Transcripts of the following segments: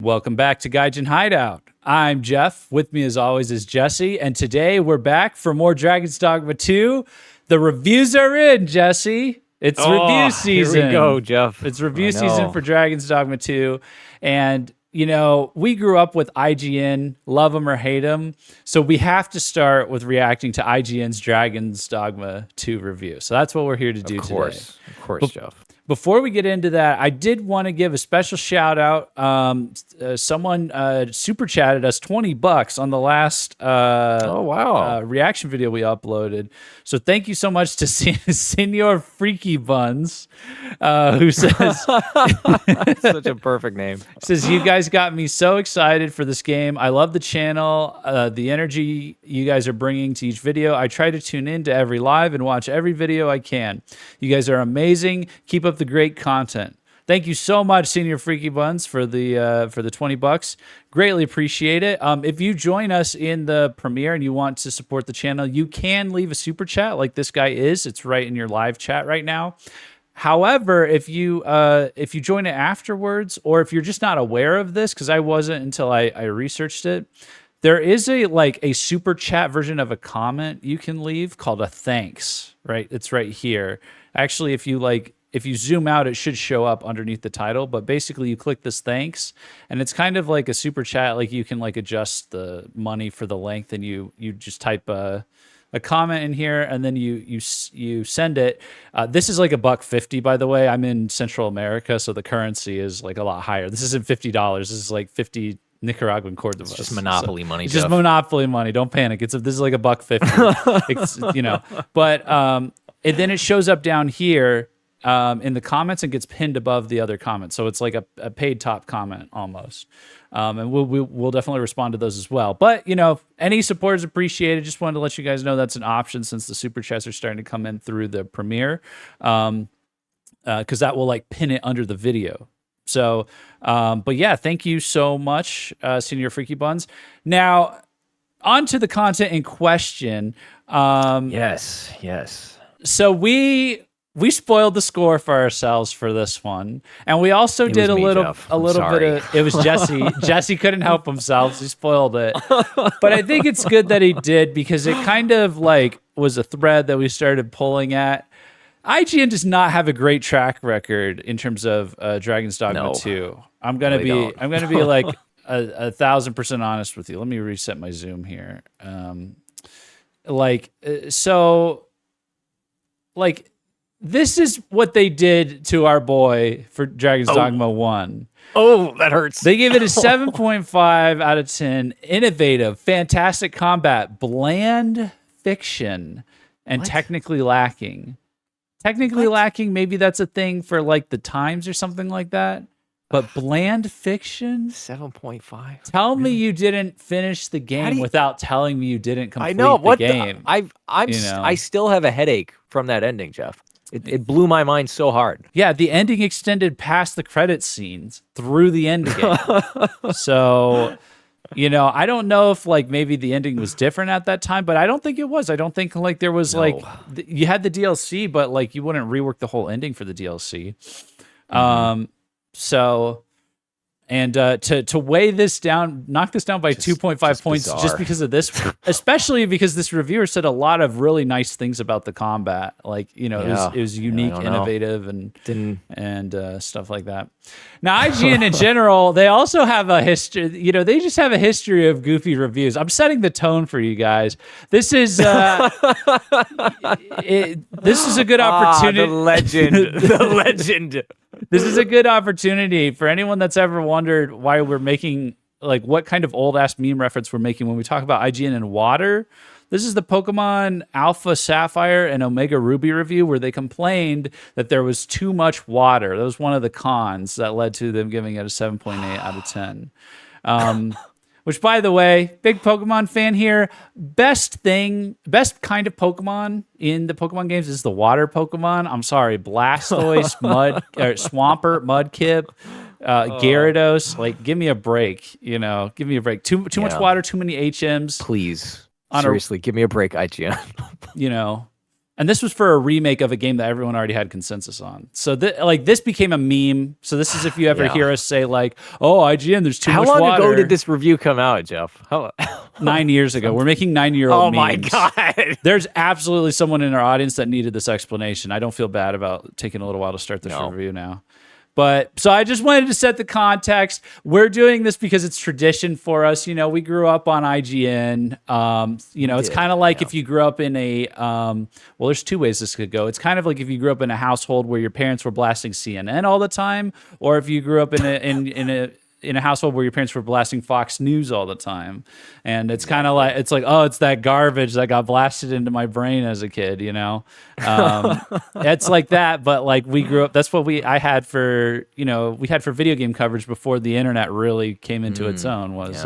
Welcome back to Gaijin Hideout. I'm Jeff. With me as always is Jesse. And today we're back for more Dragon's Dogma 2. The reviews are in, Jesse. It's review season. Here we go, Jeff. It's review season for Dragon's Dogma 2. And, you know, we grew up with IGN, love them or hate them. So we have to start with reacting to IGN's Dragon's Dogma 2 review. So that's what we're here to do today. Of course, Jeff. Before we get into that, I did want to give a special shout out. Someone super chatted us $20 on the last reaction video we uploaded. So thank you so much to Senor Freaky Buns, who says such a perfect name. Says, you guys got me so excited for this game. I love the channel, the energy you guys are bringing to each video. I try to tune in to every live and watch every video I can. You guys are amazing. Keep up the great content. Thank you so much, Senior Freaky Buns, for the $20. Greatly appreciate it. If you join us in the premiere and you want to support the channel, you can leave a super chat like this guy is. It's right in your live chat right now. However, if you join it afterwards, or if you're just not aware of this, because I wasn't until I researched it, there is a super chat version of a comment you can leave called a thanks. Right, it's right here. Actually, if you zoom out, it should show up underneath the title. But basically, you click this thanks, and it's kind of like a super chat. Like you can adjust the money for the length, and you just type a comment in here, and then you send it. This is like $1.50, by the way. I'm in Central America, so the currency is like a lot higher. This isn't $50. This is like 50 Nicaraguan Cordovas. It's just Monopoly money. It's just Monopoly money. Don't panic. This is like $1.50. But and then it shows up down here in the comments and gets pinned above the other comments. So it's like a paid top comment almost. And we'll definitely respond to those as well. But, any support is appreciated. Just wanted to let you guys know that's an option since the super chats are starting to come in through the premiere. Because that will pin it under the video. So, but yeah, thank you so much, Senior Freaky Buns. Now, on to the content in question. Yes. So we spoiled the score for ourselves for this one, and we also did a little bit of. It was Jesse. Jesse couldn't help himself; he spoiled it. But I think it's good that he did, because it kind of was a thread that we started pulling at. IGN does not have a great track record in terms of Dragon's Dogma 2. I'm gonna be 1,000% honest with you. Let me reset my Zoom here. This is what they did to our boy for Dragon's Dogma 1. Oh, that hurts. They gave it a 7.5 out of 10. Innovative, fantastic combat, bland fiction, and technically lacking. Lacking, maybe that's a thing for the times or something like that. But bland fiction? 7.5. Tell me you didn't finish the game without telling me you didn't complete the game. I still have a headache from that ending, Jeff. It blew my mind so hard. Yeah, the ending extended past the credit scenes through the end game. So, I don't know if maybe the ending was different at that time, but I don't think it was. I don't think there was you had the DLC, but you wouldn't rework the whole ending for the DLC. So, and to weigh this down, knock this down by 2.5 points bizarre. Just because of this, especially because this reviewer said a lot of really nice things about the combat. It was unique, innovative, and stuff like that. Now, IGN in general, they also have a history. They just have a history of goofy reviews. I'm setting the tone for you guys. This is this is a good opportunity. The legend. This is a good opportunity for anyone that's ever wondered why we're making, what kind of old-ass meme reference we're making when we talk about IGN and water. This is the Pokemon Alpha Sapphire and Omega Ruby review, where they complained that there was too much water. That was one of the cons that led to them giving it a 7.8 out of 10. Which, by the way, big Pokemon fan here. Best kind of Pokemon in the Pokemon games is the water Pokemon. I'm sorry, Blastoise, Swampert, Mudkip, Gyarados. Give me a break. Give me a break. Too much water, too many HMs. Please, seriously, give me a break, IGN. And this was for a remake of a game that everyone already had consensus on. So this became a meme. So this is if you ever hear us say like, "Oh, IGN, there's too much water." How long ago did this review come out, Jeff? 9 years ago. We're making 9-year-old memes. Oh my god! There's absolutely someone in our audience that needed this explanation. I don't feel bad about taking a little while to start this review now. But so I just wanted to set the context. We're doing this because it's tradition for us. You know, we grew up on IGN. You know, it's kind of like if you grew up in a, well, there's two ways this could go. It's kind of like if you grew up in a household where your parents were blasting CNN all the time, or if you grew up in a household where your parents were blasting Fox News all the time. And it's kind of like, it's like, oh, it's that garbage that got blasted into my brain as a kid, you know? It's like that, but like we grew up, that's what I had for, you know, we had for video game coverage before the internet really came into its own was,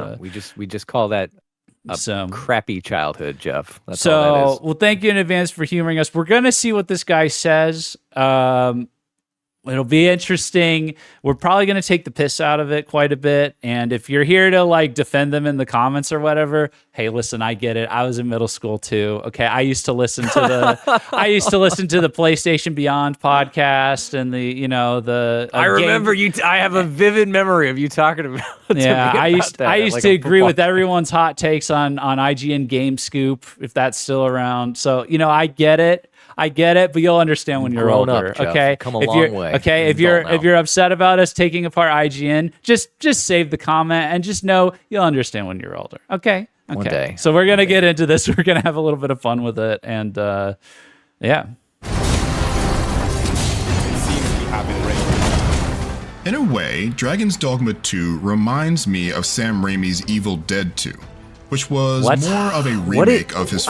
we just call that a crappy childhood, Jeff. That's all that is. Well, thank you in advance for humoring us. We're going to see what this guy says. It'll be interesting. We're probably going to take the piss out of it quite a bit. And if you're here to like defend them in the comments or whatever, hey, listen, I get it. I was in middle school too. Okay. I used to listen to the PlayStation Beyond podcast and I remember I have a vivid memory of you talking about I used to agree with everyone's hot takes on IGN Game Scoop, if that's still around. So, you know, I get it, but you'll understand when you're older. Up, Jeff. Okay, come a long way. Okay, if you're upset about us taking apart IGN, just save the comment and just know you'll understand when you're older. Okay. One day. So we're gonna get into this. We're gonna have a little bit of fun with it, and yeah. In a way, Dragon's Dogma 2 reminds me of Sam Raimi's Evil Dead 2, which was more of a remake of his.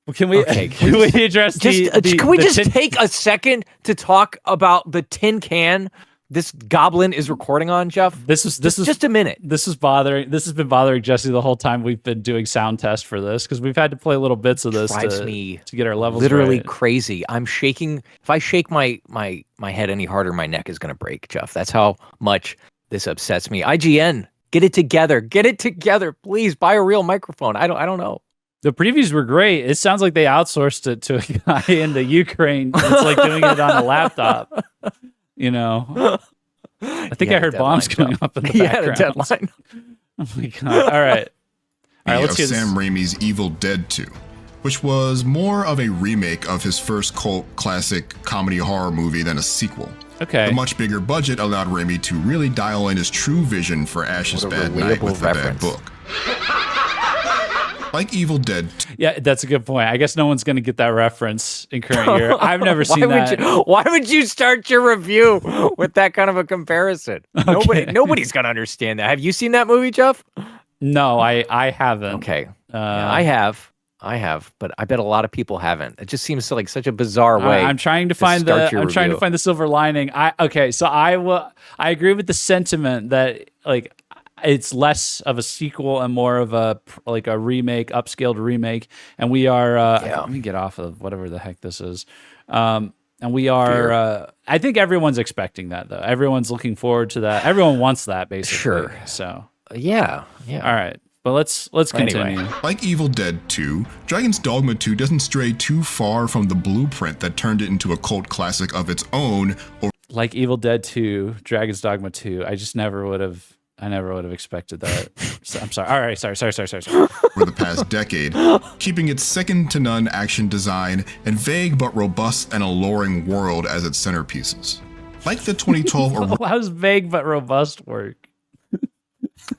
Well, can we address can we just take a second to talk about the tin can this goblin is recording on, Jeff? This is just a minute. This has been bothering Jesse the whole time we've been doing sound tests for this because we've had to play little bits of this to get our levels literally right. Crazy. I'm shaking. If I shake my head any harder, my neck is gonna break, Jeff. That's how much this upsets me. IGN, get it together. Get it together, please. Buy a real microphone. I don't know. The previews were great. It sounds like they outsourced it to a guy in the Ukraine. It's like doing it on a laptop. You know, I think I heard bombs going up in the background. Had a deadline. Oh my god! All right. Let's get Sam Raimi's Evil Dead 2, which was more of a remake of his first cult classic comedy horror movie than a sequel. Okay. The much bigger budget allowed Raimi to really dial in his true vision for Ash's Bad Night with the Bad Book. Like Evil Dead. Yeah, that's a good point. I guess no one's going to get that reference in current year. I've never seen that. Why would you start your review with that kind of a comparison? Okay. Nobody's going to understand that. Have you seen that movie, Jeff? No, I haven't. Okay. I have, but I bet a lot of people haven't. It just seems like such a bizarre way. I'm trying to find the silver lining. I agree with the sentiment that like it's less of a sequel and more of a remake, upscaled remake. And we are, let me get off of whatever the heck this is. And we are, I think everyone's expecting that though. Everyone's looking forward to that. Everyone wants that basically. Sure. So yeah. All right. But let's continue. Anyway. Like Evil Dead 2, Dragon's Dogma 2 doesn't stray too far from the blueprint that turned it into a cult classic of its own. Like Evil Dead 2, Dragon's Dogma 2, I never would have expected that. I'm sorry. All right. Sorry. For the past decade, keeping its second-to-none action design and vague but robust and alluring world as its centerpieces. Like the 2012... How's vague but robust work?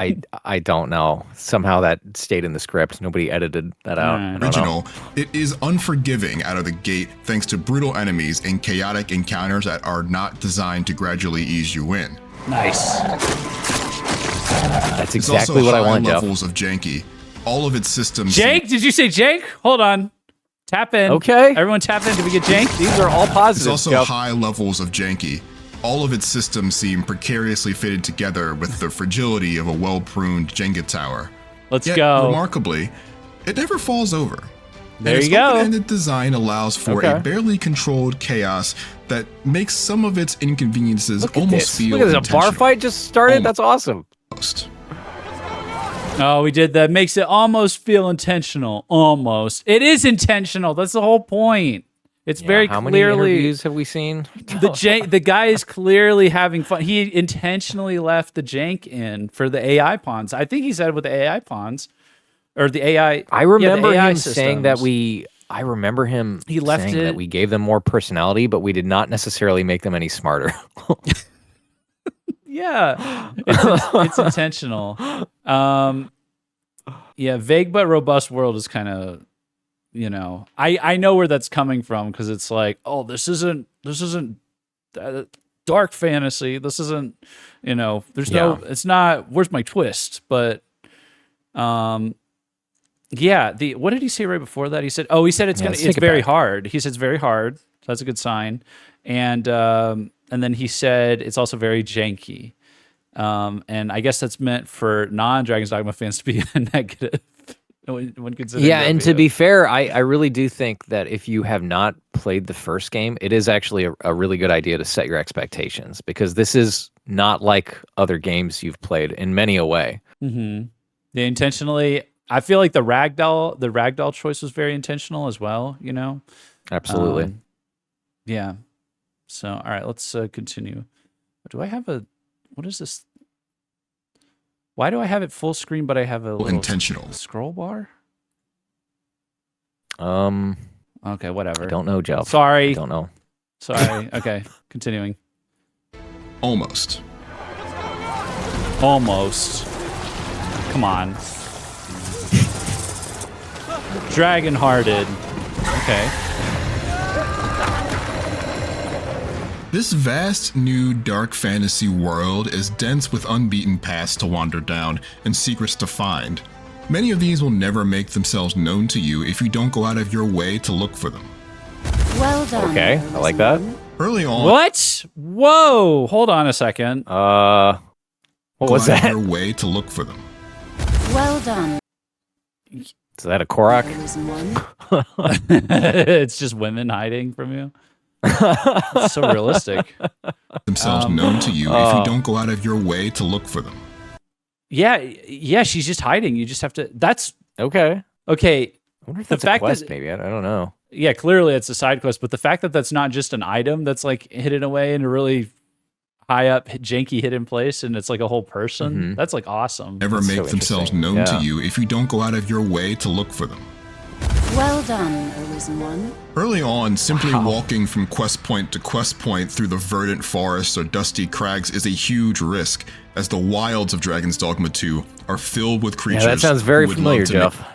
I don't know. Somehow that stayed in the script. Nobody edited that out. Original, it is unforgiving out of the gate thanks to brutal enemies and chaotic encounters that are not designed to gradually ease you in. Nice. That's exactly what I want, Jeff. Levels of janky. All of its systems. Jank? Did you say jank? Hold on. Tap in. Okay. Everyone tap in. Did we get jank? These are all positive. There's also high levels of janky. All of its systems seem precariously fitted together with the fragility of a well-pruned Jenga tower. Let's go. Remarkably, it never falls over. There you go. Its open-ended design allows for a barely controlled chaos that makes some of its inconveniences almost feel intentional. Look at this, a bar fight just started? That's awesome. Oh, we did that. Makes it almost feel intentional. Almost. It is intentional. That's the whole point. It's very How clearly. many interviews have we seen? The guy is clearly having fun. He intentionally left the jank in for the AI pawns. I think he said with the AI pawns or the AI. I remember the AI him saying that systems. I remember him He left saying it. that we gave them more personality, but we did not necessarily make them any smarter. Yeah, it's intentional. Yeah, vague but robust world is kind of, I know where that's coming from because it's like, oh, this isn't dark fantasy. This isn't, there's no, it's not. Where's my twist? But, yeah. What did he say right before that? He said it's very hard. He said it's very hard. So that's a good sign. And then he said it's also very janky. And I guess that's meant for non-Dragon's Dogma fans to be negative. When considering And to be fair, I really do think that if you have not played the first game, it is actually a really good idea to set your expectations because this is not like other games you've played in many a way. Mm-hmm. They intentionally. I feel like the ragdoll choice was very intentional as well. Absolutely. Yeah. So, all right, let's continue. Do I have what is this? Why do I have it full screen, but I have a little intentional scroll bar? Okay, whatever. I don't know, Joe. Sorry. I don't know. Sorry. Okay, continuing. Almost. Come on. Dragon-hearted. Okay. This vast new dark fantasy world is dense with unbeaten paths to wander down and secrets to find. Many of these will never make themselves known to you if you don't go out of your way to look for them. Well done. Okay, I like that. Early on, What? Whoa! Hold on a second. What was go out of that? your way to look for them. Well done. Is that a Korok? There is one. It's just women hiding from you. It's so realistic. Themselves known to you if you don't go out of your way to look for them. Yeah, she's just hiding. You just have to. That's Okay. okay. I wonder if The that's fact a quest, that- maybe. I don't know. Yeah, clearly it's a side quest, but the fact that that's not just an item that's like hidden away in a really high up, janky hidden place, and it's like a whole person. That's like awesome. Never That's make so themselves interesting. known Yeah. to you if you don't go out of your way to look for them. Well done, Arisen One. Early on, simply walking from quest point to quest point through the verdant forests or dusty crags is a huge risk, as the wilds of Dragon's Dogma 2 are filled with creatures. Yeah, that sounds very who would familiar, love to Jeff.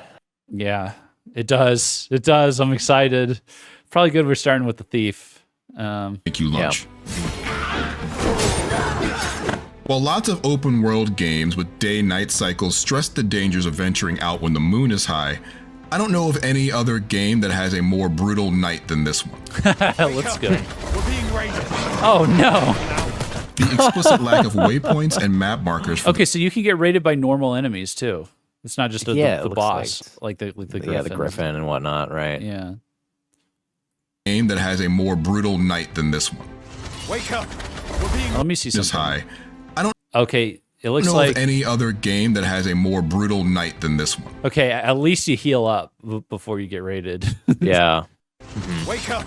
Yeah, it does. It does. I'm excited. Probably good we're starting with the thief. make you lunch. While lots of open world games with day-night cycles stress the dangers of venturing out when the moon is high, I don't know of any other game that has a more brutal night than this one. Let's go. We're being raided. Oh no. The explicit lack of waypoints and map markers for Okay, so you can get raided by normal enemies too. It's not just Yeah, it the looks boss, like the griffin. Yeah, the griffin and whatnot, right? Yeah. the game that has a more brutal night than this one. Wake up. We're being Let me see This something. high. I don't Okay, it looks know like of any other game that has a more brutal night than this one. okay. At least you heal up before you get raided. Yeah. Wake up.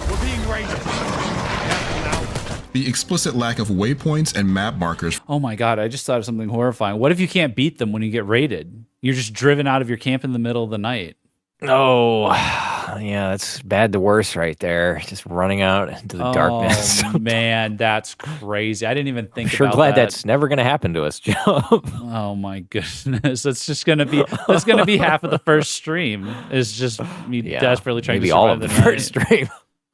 We're being raided. Careful now. The explicit lack of waypoints and map markers Oh my god! I just thought of something horrifying. What if you can't beat them when you get raided? You're just driven out of your camp in the middle of the night. Oh, yeah, that's bad to worse right there. Just running out into the darkness. Oh man, that's crazy. I didn't even think. I'm sure about glad that. that's never going to happen to us, Joe. Oh my goodness, that's just gonna be half of the first stream. Is just me desperately trying maybe to all survive of the night. first stream.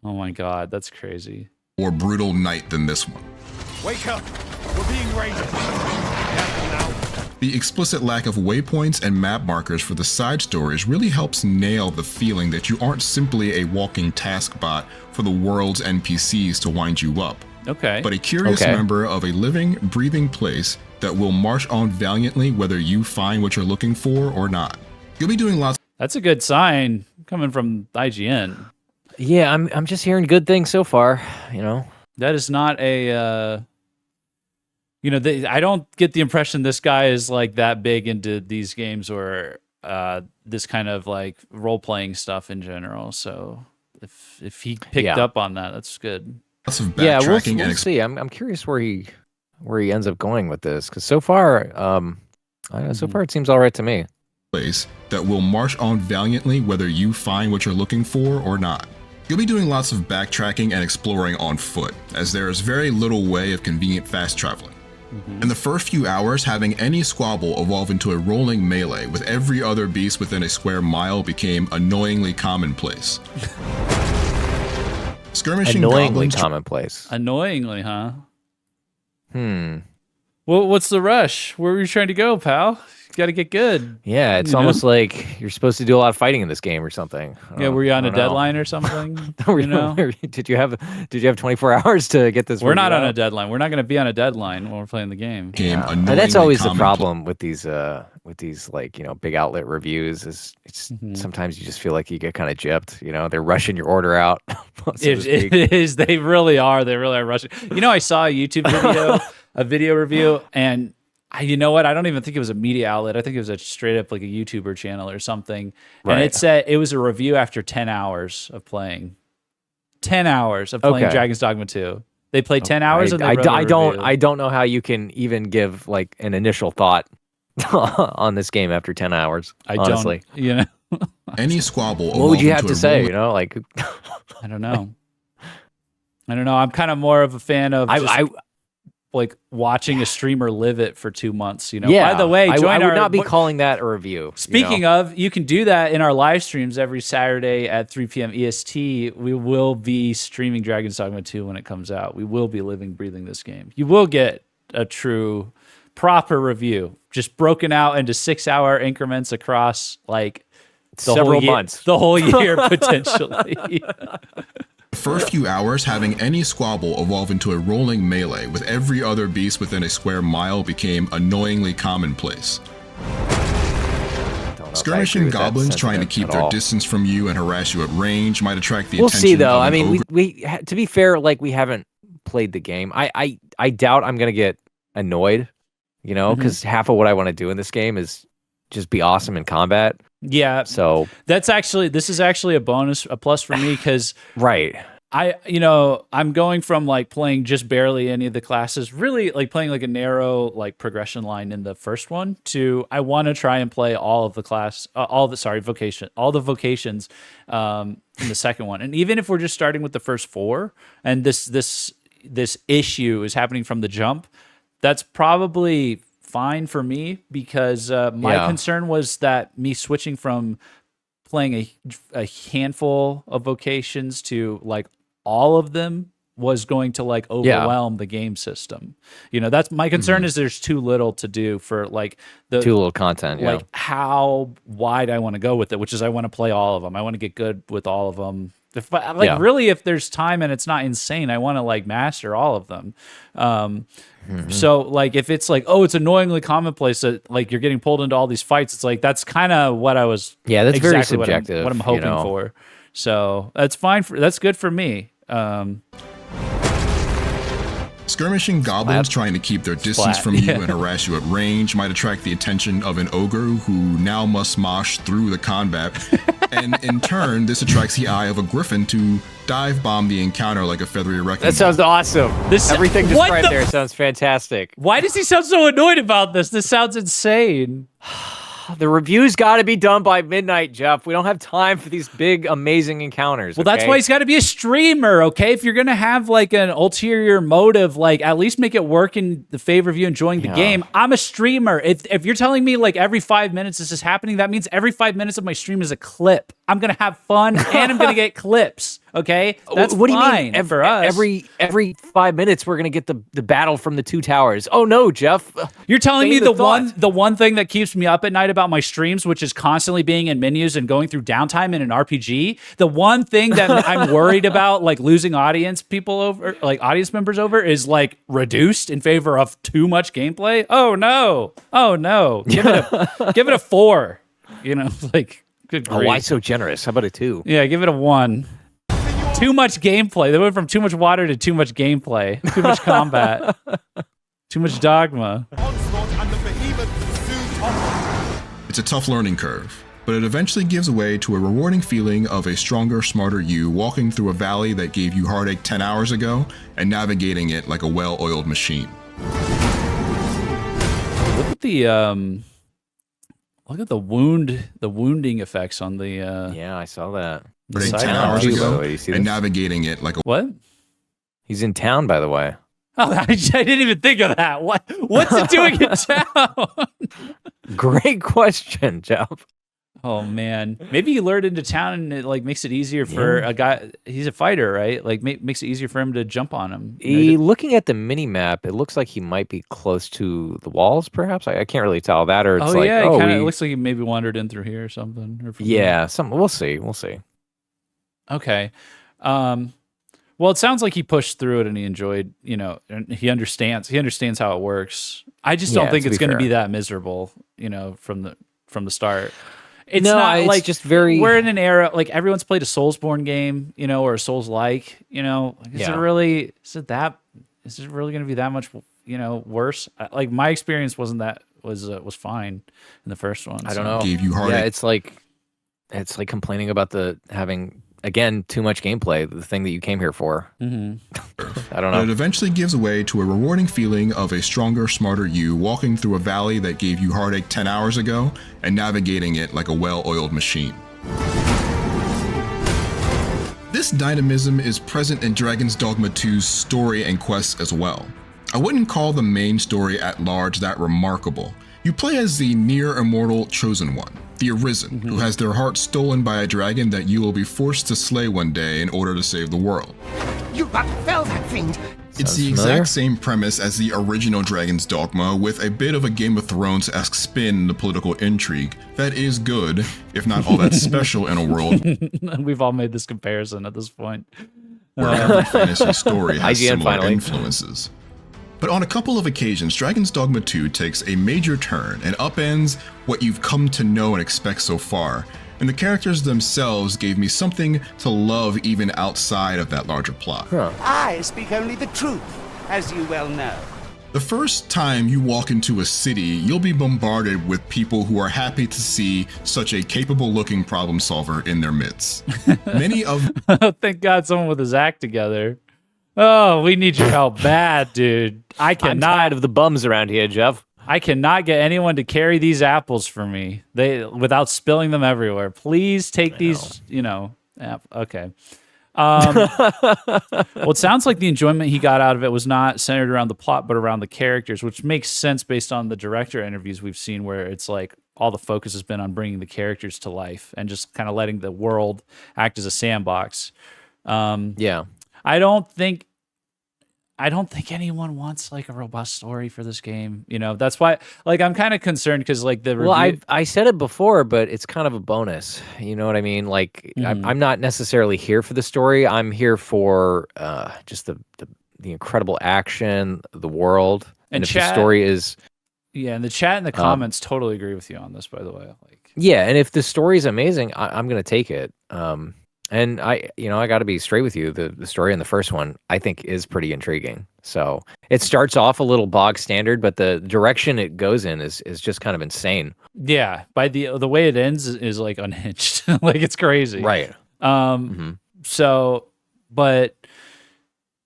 Oh my god, that's crazy. more brutal night than this one. Wake up. We're being raided. Careful now. The explicit lack of waypoints and map markers for the side stories really helps nail the feeling that you aren't simply a walking task bot for the world's NPCs to wind you up, Okay. but a curious Okay. member of a living, breathing place that will march on valiantly whether you find what you're looking for or not. You'll be doing lots That's a good sign coming from IGN. Yeah, I'm just hearing good things so far, you know. That is not a You know, I don't get the impression this guy is like that big into these games or this kind of like role playing stuff in general. So if he picked up on that, that's good. Lots of Yeah, backtracking we'll and see. I'm curious where he ends up going with this, because so far, so far it seems all right to me. place that will march on valiantly whether you find what you're looking for or not. You'll be doing lots of backtracking and exploring on foot, as there is very little way of convenient fast traveling. In the first few hours, having any squabble evolve into a rolling melee with every other beast within a square mile became annoyingly commonplace. Skirmishing Annoyingly goblins commonplace. Annoyingly, huh? Hmm. Well, what's the rush? Where were you trying to go, pal? You got to get good. Yeah, it's almost like you're supposed to do a lot of fighting in this game or something. Yeah, were you on a I don't know. deadline or something? Were You know? Did you have 24 hours to get this? We're not review on a out? deadline. We're not going to be on a deadline when we're playing the game. became And annoyingly that's always the commonplace. problem with these like, you know, big outlet reviews is it's sometimes you just feel like you get kind of gypped, you know, they're rushing your order out. so to speak. It is. They really are. They really are rushing. You know, I saw a YouTube video, a video review, and you know what? I don't even think it was a media outlet. I think it was a straight up like a YouTuber channel or something. And Right. it said it was a review after 10 hours of playing. 10 hours of playing Okay. Dragon's Dogma 2. They played 10 hours and they wrote a review. I don't know how you can even give like an initial thought on this game after 10 hours. Honestly. don't, you know, Any squabble What would you evolve have into to a say? rolling You know, like I don't know. I'm kind of more of a fan of just, like watching a streamer live it for 2 months, you know. yeah. By the way, I join would our not be calling that a review. Speaking of, you can do that in our live streams every Saturday at 3 p.m. EST. We will be streaming Dragon's Dogma 2 when it comes out. We will be living, breathing this game. You will get a true, proper review, just broken out into 6-hour increments across like the Several whole year, months. the whole year potentially. The first few hours, having any squabble evolve into a rolling melee with every other beast within a square mile became annoyingly commonplace. Skirmishing goblins trying to keep their distance from you and harass you at range might attract the We'll attention see though. of I an mean, ogre. we to be fair, like we haven't played the game. I doubt I'm gonna get annoyed, you know, because half of what I want to do in this game is just be awesome in combat. Yeah, So this is actually a bonus, a plus for me because right. I'm going from like playing just barely any of the classes, really like playing like a narrow like progression line in the first one to I want to try and play all of the vocations in the second one. And even if we're just starting with the first 4 and this issue is happening from the jump, that's probably fine for me because my concern was that me switching from playing a handful of vocations to like all of them was going to like overwhelm the game system. You know, that's my concern is there's too little to do for like the Too little content. like how wide I want to go with it, which is I want to play all of them. I want to get good with all of them. Really, if there's time and it's not insane, I want to like master all of them. So like if it's like, oh, it's annoyingly commonplace that like you're getting pulled into all these fights, it's like that's kind of what I was. Yeah, that's very exactly subjective, What I'm you hoping know. for. So that's fine. That's good for me. Skirmishing goblins trying to keep their distance Splat, from you yeah. and harass you at range might attract the attention of an ogre who now must smosh through the combat. And in turn, this attracts the eye of a griffin to dive bomb the encounter like a feathery wrecking That sounds awesome. Everything what described the there sounds fantastic. Why does he sound so annoyed about this? This sounds insane. The review's got to be done by midnight, Jeff. We don't have time for these big, amazing encounters. Well, that's okay? why he's got to be a streamer, okay? If you're going to have like an ulterior motive, like at least make it work in the favor of you enjoying the game. I'm a streamer. If you're telling me like every 5 minutes this is happening, that means every 5 minutes of my stream is a clip. I'm going to have fun and I'm going to get clips, okay? That's what fine do you mean? for us. Every 5 minutes we're gonna get the battle from the 2 towers. Oh no, Jeff! You're telling Say me the the one thing that keeps me up at night about my streams, which is constantly being in menus and going through downtime in an RPG, the one thing that I'm worried about, like losing audience members over, is like reduced in favor of too much gameplay. Oh no! Give it a 4. You know, like good grief. Oh, why so generous? How about a 2? Yeah, give it a 1. Too much gameplay. They went from too much water to too much gameplay. Too much combat. Too much Dogma. Onslaught and the behemoth soon topple. It's a tough learning curve, but it eventually gives way to a rewarding feeling of a stronger, smarter you walking through a valley that gave you heartache 10 hours ago and navigating it like a well-oiled machine. Look at the wounding effects on the Yeah, I saw that. the Heartache side 10 panel. hours By the ago way, you see and this? navigating it like a What? He's in town, by the way. Oh, I didn't even think of that. What's it doing in town? Great question, Jeff. Oh man, maybe he lured into town and it like makes it easier for a guy. He's a fighter, right? Like makes it easier for him to jump on him. Looking at the mini map, it looks like he might be close to the walls. Perhaps I can't really tell that, or it's Oh like, yeah, oh, it looks like he maybe wandered in through here or something. Or from yeah, some. We'll see. We'll see. Okay. Well, it sounds like he pushed through it and he enjoyed, and he understands how it works. I just don't Yeah, think to it's be going to be fair. that miserable, from the start. It's No, not it's like just very- we're in an era like everyone's played a Soulsborne game, or a Souls-like, like, is it Yeah. really going to be that much, worse? Like my experience wasn't that was fine in the first one. I don't so. know. gave you heartache. Yeah, it's like complaining about the having again too much gameplay. The thing that you came here for. Mhm. I don't But it know. eventually gives way to a rewarding feeling of a stronger, smarter you walking through a valley that gave you heartache 10 hours ago and navigating it like a well-oiled machine. This dynamism is present in Dragon's Dogma 2's story and quests as well. I wouldn't call the main story at large that remarkable. You play as the near-immortal Chosen One, the Arisen, who has their heart stolen by a dragon that you will be forced to slay one day in order to save the world. You but fell that fiend. It's Sounds the familiar. exact same premise as the original Dragon's Dogma, with a bit of a Game of Thrones-esque spin in the political intrigue that is good, if not all that special in a world We've all made this comparison at this point. where every fantasy story has IGN similar finally. influences. But on a couple of occasions, Dragon's Dogma 2 takes a major turn and upends what you've come to know and expect so far, and the characters themselves gave me something to love even outside of that larger plot. I speak only the truth, as you well know. The first time you walk into a city, you'll be bombarded with people who are happy to see such a capable-looking problem solver in their midst. Many of Thank God someone with his act together. Oh, we need your help bad, dude. I I'm cannot tired of the bums around here, Jeff. I cannot get anyone to carry these apples for me. Without spilling them everywhere. Please take these, okay. Well, it sounds like the enjoyment he got out of it was not centered around the plot, but around the characters, which makes sense based on the director interviews we've seen, where it's like all the focus has been on bringing the characters to life and just kind of letting the world act as a sandbox. Yeah. I don't think anyone wants like a robust story for this game. That's why like I'm kind of concerned because like the Well, review. I said it before, but it's kind of a bonus. You know what I mean? Like, I'm not necessarily here for the story. I'm here for just the incredible action, the world, And if the chat- story is Yeah, and the chat and the comments totally agree with you on this, by the way. Like, yeah, and if the story is amazing, I'm gonna take it. And I got to be straight with you. The story in the first one, I think, is pretty intriguing. So it starts off a little bog standard, but the direction it goes in is just kind of insane. yeah, by the way it ends is like unhinged, like it's crazy, Right. So, but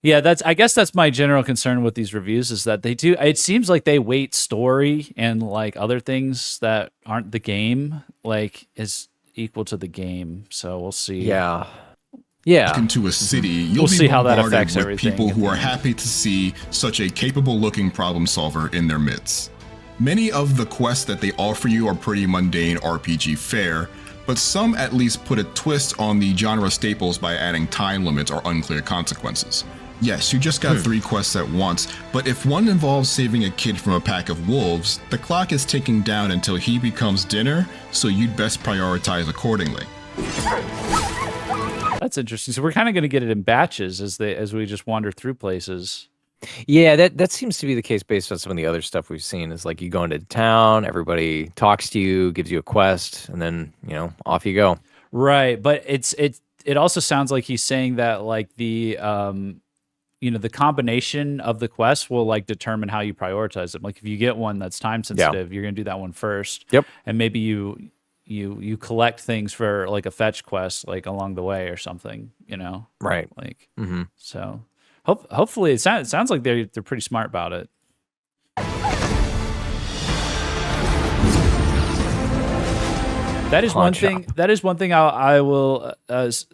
yeah, I guess that's my general concern with these reviews is that they do. It seems like they weight story and like other things that aren't the game, like is equal to the game. So we'll see. Yeah. Yeah. into a city, you'll We'll be see how that bombarded affects with everything people at who the are end. happy to see such a capable-looking problem solver in their midst. Many of the quests that they offer you are pretty mundane RPG fare, but some at least put a twist on the genre staples by adding time limits or unclear consequences. Yes, you just got 3 quests at once, but if one involves saving a kid from a pack of wolves, the clock is ticking down until he becomes dinner, so you'd best prioritize accordingly. That's interesting. So we're kind of going to get it in batches as we just wander through places. Yeah, that seems to be the case based on some of the other stuff we've seen. Is like you go into town, everybody talks to you, gives you a quest, and then off you go. Right, but it also sounds like he's saying that like the you know, the combination of the quests will like determine how you prioritize them. Like if you get one that's time sensitive, you're gonna do that one first. Yep. And maybe you collect things for like a fetch quest like along the way or something, you know. Right. Like Mm-hmm. so hopefully it sounds like they're pretty smart about it. That is one thing. That is one thing I will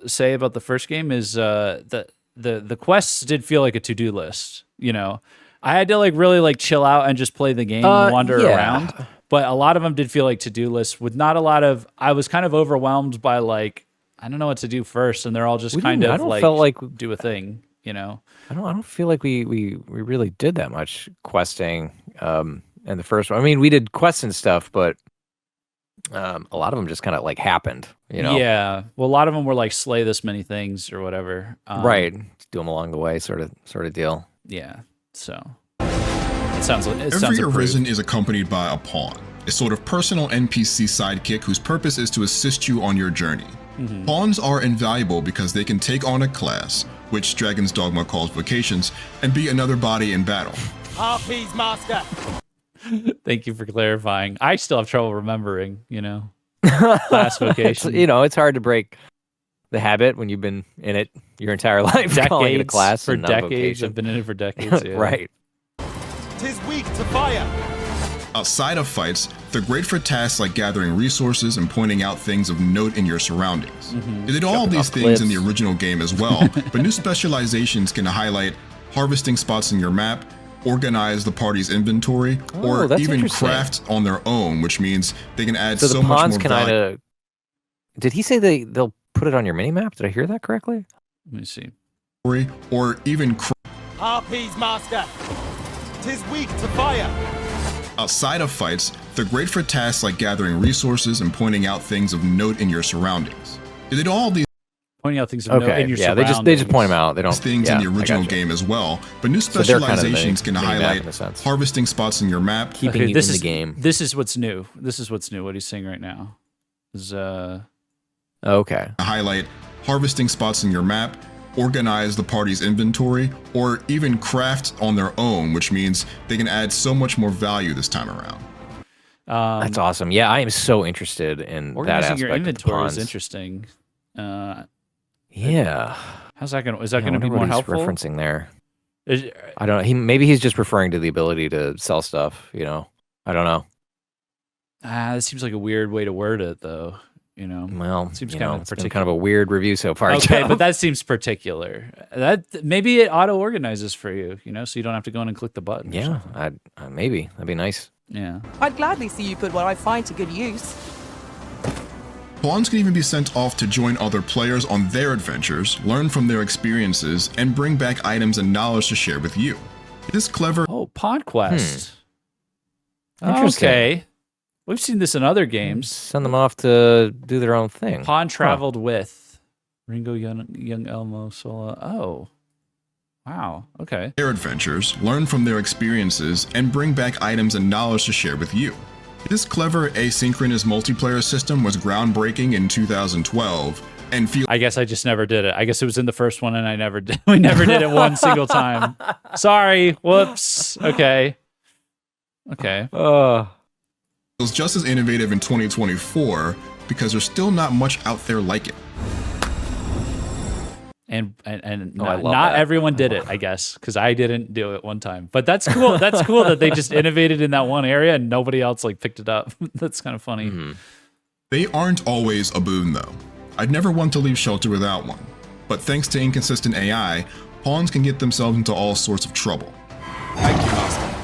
say about the first game is the quests did feel like a to-do list. You know, I had to like really like chill out and just play the game and wander around. But a lot of them did feel like to-do lists with not a lot of. I was kind of overwhelmed by like I don't know what to do first, and they're all just kind of like felt like do a thing. You know, I don't feel like we really did that much questing in the first one. I mean, we did quests and stuff, but a lot of them just kind of like happened, you know. Yeah, well, a lot of them were like slay this many things or whatever. Right, do them along the way, sort of deal. Yeah, so it sounds like Every Arisen is accompanied by a pawn, a sort of personal NPC sidekick whose purpose is to assist you on your journey. Pawns are invaluable because they can take on a class, which Dragon's Dogma calls vocations, and be another body in battle. Harpies, master. Thank you for clarifying. I still have trouble remembering, you know, class vocation. You know, it's hard to break the habit when you've been in it your entire life. Calling it a class for and not a decades. vocation. I've been in it for decades. Yeah. Right. 'Tis weak to fire. Outside of fights, they're great for tasks like gathering resources and pointing out things of note in your surroundings. They did all these things in the original game as well, but new specializations can highlight harvesting spots in your map, organize the party's inventory, or even craft on their own, which means they can add so much more value. Did he say they'll put it on your minimap? Did I hear that correctly? Let me see. Or even Harpies, master. 'Tis weak to fire. outside of fights, they're great for tasks like gathering resources and pointing out things of note in your surroundings. They did all these pointing out things of note in your surroundings. they just point them out. They don't things in the original game as well, but new specializations can highlight harvesting spots in your map, keeping you in the game. This is what's new. This is what's new. What he's saying right now is okay. Highlight harvesting spots in your map, organize the party's inventory, or even craft on their own, which means they can add so much more value this time around. That's awesome. Yeah, I am so interested in that aspect. Your inventory is interesting. Yeah. How's that gonna? Is that gonna be more helpful? Referencing there. I don't know. Maybe he's just referring to the ability to sell stuff. You know. I don't know. This seems like a weird way to word it, though. You know. Well, it seems it's been kind of a weird review so far. Okay, but that seems particular. That maybe it auto organizes for you. You know, so you don't have to go in and click the button. Yeah, maybe that'd be nice. Yeah. I'd gladly see you put what I find to good use. Pawns can even be sent off to join other players on their adventures, learn from their experiences, and bring back items and knowledge to share with you. It is clever. Oh, Pawn Quest. Okay. We've seen this in other games. Send them off to do their own thing. Pawn traveled with Ringo, young Elmo, Sola. Oh. Wow. Okay. Their adventures, learn from their experiences, and bring back items and knowledge to share with you. This clever asynchronous multiplayer system was groundbreaking in 2012 and I guess I just never did it. I guess it was in the first one and I never did. We never did it one single time. Sorry. Whoops. Okay. Okay. It was just as innovative in 2024 because there's still not much out there like it. And not everyone did it, I guess, because I didn't do it one time. But that's cool. That's cool that they just innovated in that one area and nobody else like picked it up. That's kind of funny. They aren't always a boon, though. I'd never want to leave shelter without one. But thanks to inconsistent AI, pawns can get themselves into all sorts of trouble. Thank you, master.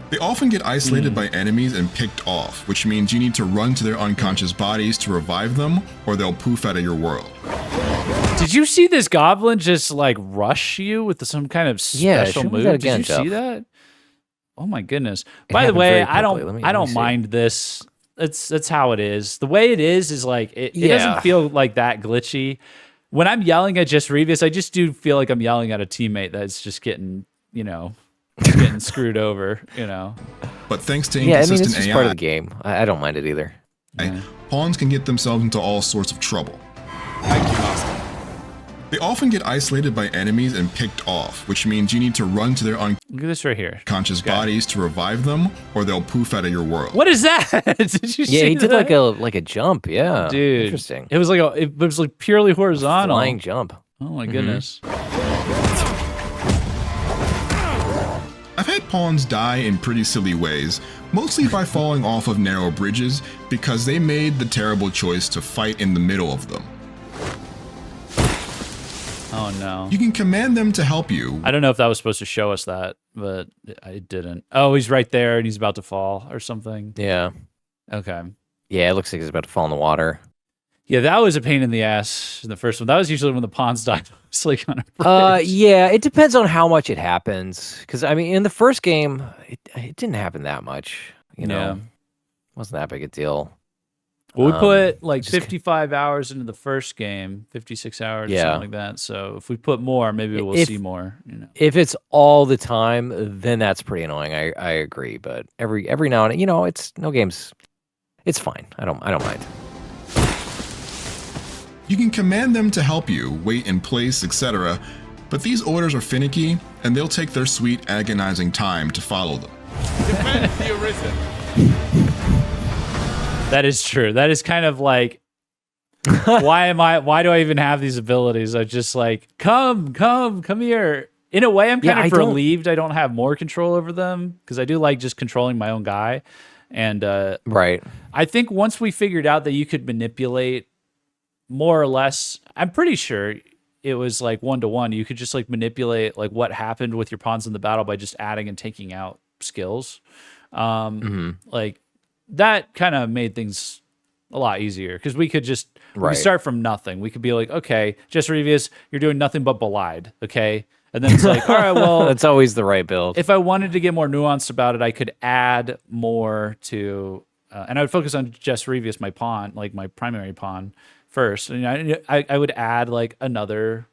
They often get isolated by enemies and picked off, which means you need to run to their unconscious bodies to revive them, or they'll poof out of your world. Did you see this goblin just like rush you with some kind of special move? Again, Did you see that? Oh my goodness! By the way, I don't mind this. That's how it is. The way it is like it doesn't feel like that glitchy. When I'm yelling at Just Revious, I just do feel like I'm yelling at a teammate that's just getting getting screwed over. But thanks to inconsistent it's just AI, part of the game. I don't mind it either. Pawns can get themselves into all sorts of trouble. Thank you, master. They They often get isolated by enemies and picked off, which means you need to run to their Look at this right here. unconscious bodies to revive them, or they'll poof out of your world. What is that? Did you see Yeah, he did that? like a jump. Yeah, Dude. interesting. It was like purely horizontal. Flying jump. Oh my goodness. I've had pawns die in pretty silly ways, mostly by falling off of narrow bridges because they made the terrible choice to fight in the middle of them. Oh no. You can command them to help you. I don't know if that was supposed to show us that, but it didn't. Oh, he's right there and he's about to fall or something. Yeah. Okay. Yeah, it looks like he's about to fall in the water. Yeah, that was a pain in the ass in the first one. That was usually when the pawns died. It's like on a bridge. Yeah, it depends on how much it happens. Because I mean, in the first game, it didn't happen that much. You know, Yeah. wasn't that big a deal. Well, we put like just 55 hours into the first game, 56 hours, Yeah. something like that. So if we put more, maybe we'll If- see more. You know. If it's all the time, then that's pretty annoying. I agree. But every now and then, you know, it's no games. It's fine. I don't mind. You can command them to help you, wait in place, etc. But these orders are finicky, and they'll take their sweet, agonizing time to follow them. Defend the Arisen. That is true. That is kind of like, why do I even have these abilities? I just like, come here. In a way, I'm kind of relieved I don't have more control over them because I do like just controlling my own guy. And Right. I think once we figured out that you could manipulate more or less, I'm pretty sure it was like 1-to-1. You could just like manipulate like what happened with your pawns in the battle by just adding and taking out skills. Like that kind of made things a lot easier because we could just we could start from nothing. We could be like, okay, Jess Revius, you're doing nothing but Belied, okay? And then it's like, all right, well, That's always the right build. if I wanted to get more nuanced about it, I could add more to, and I would focus on Jess Revius, my pawn, like my primary pawn first. And I would add like another.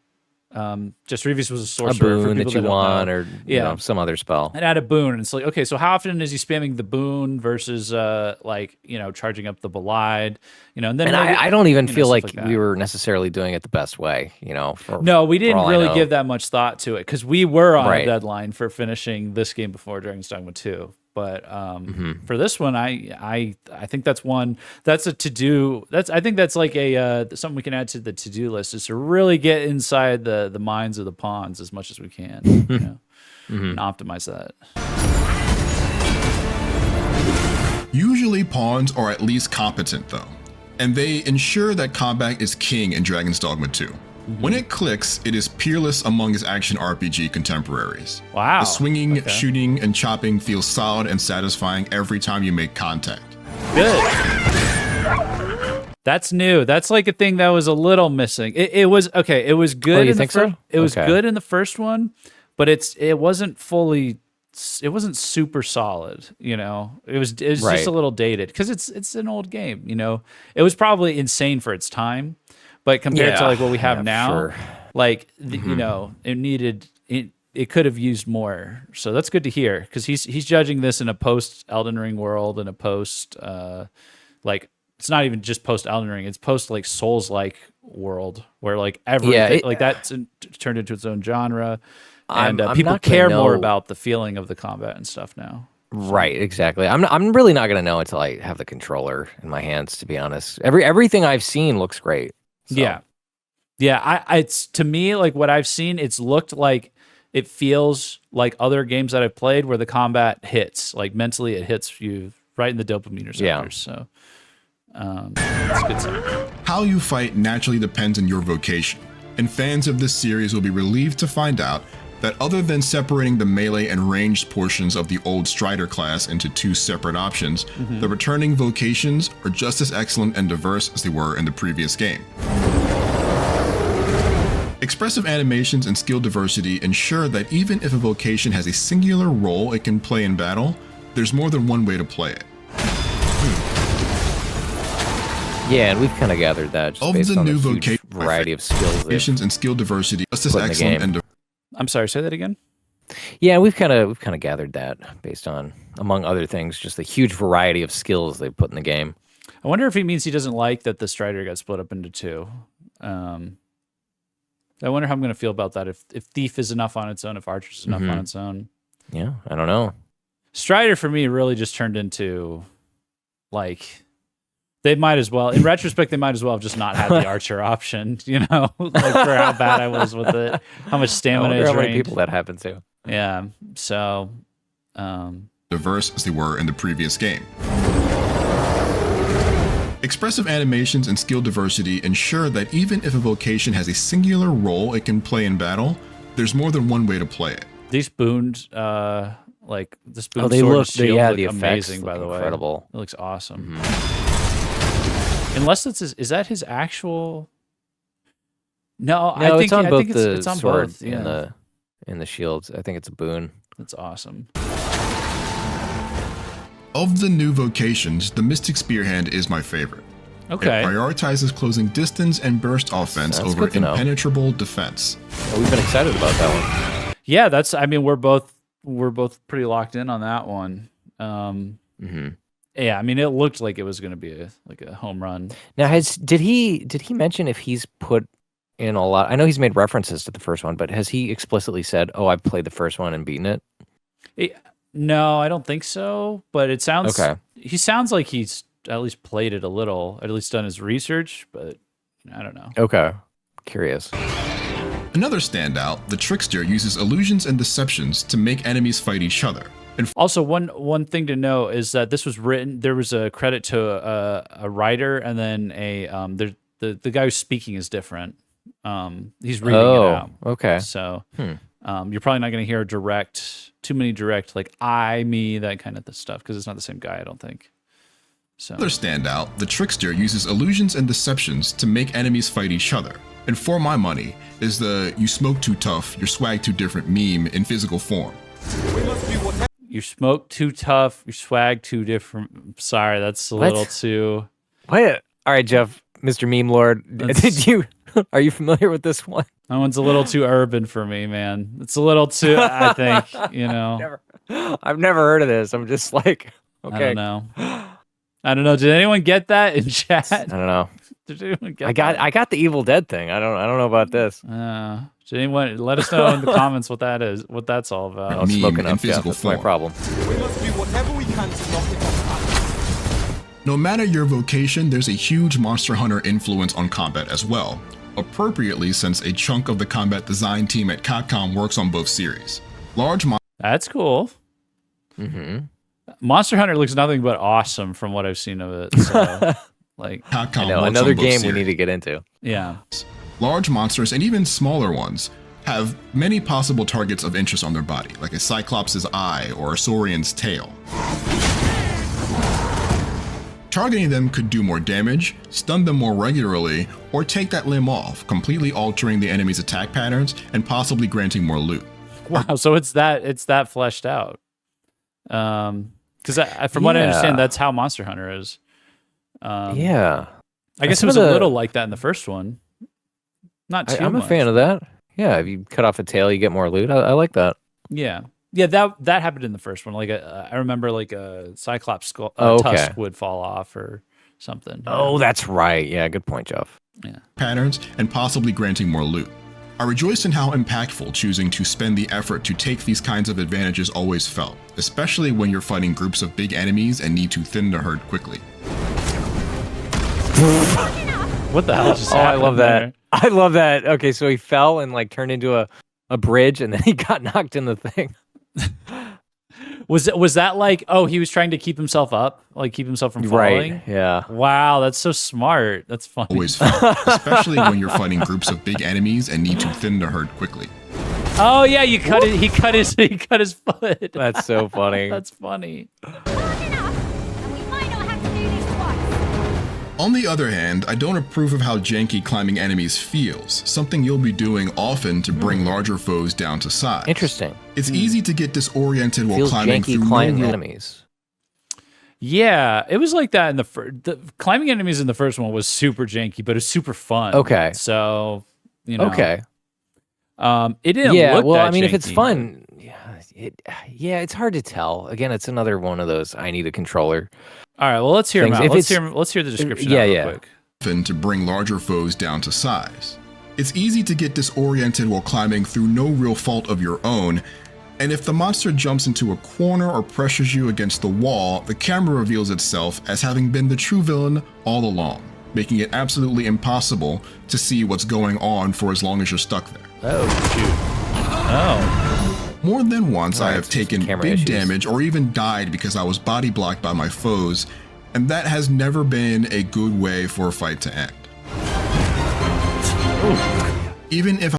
Jess Revius was a A sorcerer for boon people that you don't want, know. or you know, some other spell. And add a boon, and it's like, okay, so how often is he spamming the boon versus like, you know, charging up the Belied, you know, and then And maybe, I don't even you know, feel stuff like that. we were necessarily doing it the best way, you know. No, we didn't all I really know. give that much thought to it because we were on a Right. deadline for finishing this game before Dragon's Dogma 2. But Mm-hmm. for this one, I think that's one that's a to do. I think that's like a something we can add to the to do list is to really get inside the minds of the pawns as much as we can, you know, and optimize that. Usually pawns are at least competent though, and they ensure that combat is king in Dragon's Dogma 2. When it clicks, it is peerless among its action RPG contemporaries. Wow. The swinging, Okay. shooting, and chopping feels solid and satisfying every time you make contact. Good. That's new. That's like a thing that was a little missing. It was okay. It was good. you in the think so? fir- It was Okay. good in the first one, but it wasn't fully. It wasn't super solid. You know, it was just Right. a little dated because it's an old game. You know, it was probably insane for its time, but compared to Yeah. like what we have Yeah, now, sure. like you know, it needed it. It could have used more. So that's good to hear because he's judging this in a post Elden Ring world and a post like it's not even just post Elden Ring, it's post like Souls like world where like everything like that's turned into its own genre and I'm people not gonna care more know- about the feeling of the combat and stuff now. Right, exactly. I'm really not gonna know until I have the controller in my hands. To be honest, everything I've seen looks great. So. Yeah. It's to me like what I've seen. It's looked like it feels like other games that I've played where the combat hits like mentally. It hits you right in the dopamine receptors. So it's good stuff. How you fight naturally depends on your vocation, and fans of this series will be relieved to find out that other than separating the melee and ranged portions of the old Strider class into two separate options, the returning vocations are just as excellent and diverse as they were in the previous game. Expressive animations and skill diversity ensure that even if a vocation has a singular role it can play in battle, there's more than one way to play it. Yeah, and we've kind of gathered that just Of based the on the new huge variety of skills. they've Vocations and skill diversity just as put in the excellent game. and I'm sorry, say that again. Yeah, we've kind of gathered that based on, among other things, just the huge variety of skills they've put in the game. I wonder if he means he doesn't like that the Strider got split up into two. I wonder how I'm going to feel about that. If Thief is enough on its own, if Archer's is enough on its own. Yeah, I don't know. Strider for me really just turned into like they might as well. In retrospect, they might as well have just not had the Archer option. You know, like for how bad I was with it, how much stamina. I wonder is how many drained. people that happened to. Yeah. So. Diverse as they were in the previous game. Expressive animations and skill diversity ensure that even if a vocation has a singular role it can play in battle, there's more than one way to play it. These booned, like the spoon they sword look, and shield yeah, look the effects amazing. look By the way, incredible. It looks awesome. Unless is that his actual? No, I think it's on both the it's on sword both. Yeah, and the shields. I think it's a boon. that's awesome. Of the new vocations, the Mystic Spearhand is my favorite. Okay. It prioritizes closing distance and burst offense That's over good to know. impenetrable defense. Well, we've been excited about that one. Yeah, that's. I mean, we're both pretty locked in on that one. Yeah, I mean, it looked like it was going to be a home run. Now, did he mention if he's put in a lot? I know he's made references to the first one, but has he explicitly said, "Oh, I've played the first one and beaten it"? No, I don't think so. But it sounds. Okay. He sounds like he's at least played it a little, at least done his research. But I don't know. Okay, curious. Another standout, the Trickster uses illusions and deceptions to make enemies fight each other. And Also, one thing to know is that this was written. There was a credit to a writer, and then the guy who's speaking is different. He's reading it out. Okay. So you're probably not going to hear too many direct like I, me, that kind of stuff because it's not the same guy. I don't think. So another standout, the Trickster uses illusions and deceptions to make enemies fight each other. And for my money is the "you smoke too tough, your swag too different" meme in physical form. you smoke too tough, you swag too different. Sorry, that's a little too. What? All right, Jeff, Mr. Meme Lord, are you familiar with this one? That one's a little too urban for me, man. It's a little too. I think I've never heard of this. I'm just like, okay. I don't know. Did anyone get that in chat? I don't know. Did anyone get I got the Evil Dead thing. I don't know about this. Did anyone let us know in the comments what that is? What that's all about? I don't smoke enough. Physical That's my form. problem. We must do whatever we can to knock it off. No matter your vocation, there's a huge Monster Hunter influence on combat as well. Appropriately, since a chunk of the combat design team at Capcom works on both series. That's cool. Monster Hunter looks nothing but awesome from what I've seen of it. So, like, Capcom I know, works another on both game we series. need to get into. yeah. Large monsters and even smaller ones have many possible targets of interest on their body, like a Cyclops' eye or a Saurian's tail. Targeting them could do more damage, stun them more regularly, or take that limb off, completely altering the enemy's attack patterns and possibly granting more loot. Wow. So it's that fleshed out. Because from what I understand, that's how Monster Hunter is. Yeah. I guess it was a little like that in the first one. Not too I'm much. a fan of that. Yeah, if you cut off a tail, you get more loot. I like that. Yeah. Yeah, that happened in the first one. Like I remember like a Cyclops skull, tusk would fall off or something. Oh, that's right. Yeah, good point, Jeff. Yeah. Patterns and possibly granting more loot. I rejoice in how impactful choosing to spend the effort to take these kinds of advantages always felt, especially when you're fighting groups of big enemies and need to thin the herd quickly. What the hell just I happened love there? that. I love that. Okay, so he fell and like turned into a bridge, and then he got knocked in the thing. Was that like, oh, he was trying to keep himself up, like keep himself from falling? Right. Yeah. Wow, that's so smart. That's funny. Always felt, especially when you're fighting groups of big enemies and need to thin the herd quickly. Oh yeah, he cut his foot. That's so funny. That's funny. On the other hand, I don't approve of how janky climbing enemies feels, something you'll be doing often to bring larger foes down to size. Interesting. It's easy to get disoriented while Feels climbing janky through climbing no enemies. Yeah, it was like that in the climbing enemies in the first one was super janky, but it's super fun. Okay. So, Okay. It didn't Yeah. look Well, that I mean, if it's janky, fun, it's hard to tell. Again, it's another one of those. I need a controller. All right, well, let's hear him things. out. If Let's it's- hear the description yeah, out real yeah. quick. often to bring larger foes down to size. It's easy to get disoriented while climbing through no real fault of your own, and if the monster jumps into a corner or pressures you against the wall, the camera reveals itself as having been the true villain all along, making it absolutely impossible to see what's going on for as long as you're stuck there. Oh, shoot. Oh. More than once I Right, have some taken camera big issues. damage or even died because I was body blocked by my foes, and that has never been a good way for a fight to end. Even if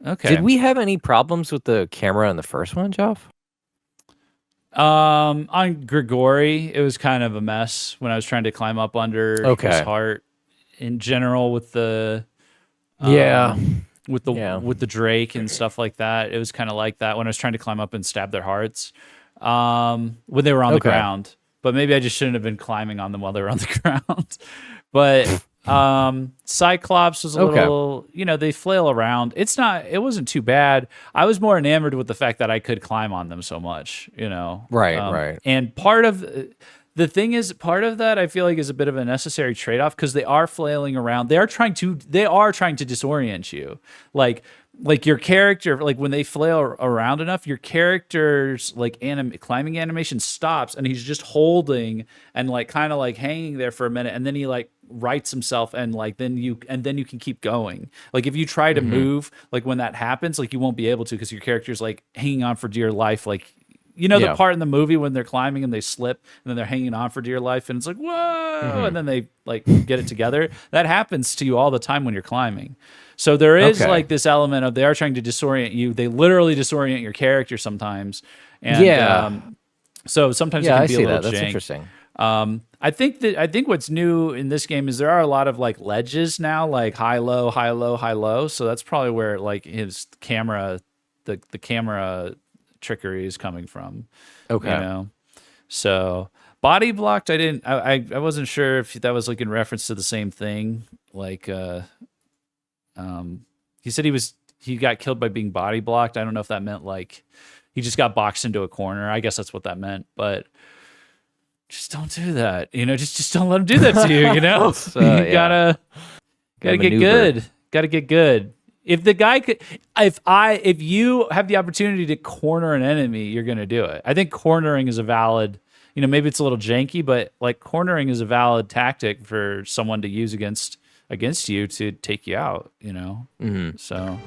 Okay. Did we have any problems with the camera in the first one, Jeff? On Grigori, it was kind of a mess when I was trying to climb up under his heart. In general, with the with the Drake and stuff like that, it was kind of like that when I was trying to climb up and stab their hearts when they were on the ground. But maybe I just shouldn't have been climbing on them while they were on the ground. But Cyclops was a little, they flail around. It wasn't too bad. I was more enamored with the fact that I could climb on them so much, Right. And part of that I feel like is a bit of a necessary trade-off because they are flailing around. They are trying to disorient you. Like your character, like when they flail around enough, your character's climbing animation stops and he's just holding and kind of hanging there for a minute, and then he rights himself and then you can keep going. Like if you try to move, when that happens, you won't be able to because your character's hanging on for dear life. The part in the movie when they're climbing and they slip and then they're hanging on for dear life and it's whoa, and then they get it together. That happens to you all the time when you're climbing. So there is this element of they are trying to disorient you. They literally disorient your character sometimes. And so sometimes it can be a little That's jank. interesting. I think what's new in this game is there are a lot of ledges now, high, low, high, low, high, low. So that's probably where his camera, the camera trickery is coming from. Okay. So body blocked, I wasn't sure if that was in reference to the same thing. He said he got killed by being body blocked. I don't know if that meant he just got boxed into a corner. I guess that's what that meant, but just don't do that. Just don't let him do that to you, you gotta get good. Gotta get good. If the guy could, if you have the opportunity to corner an enemy, you're gonna do it. I think cornering is a valid, maybe it's a little janky, but cornering is a valid tactic for someone to use against you to take you out, So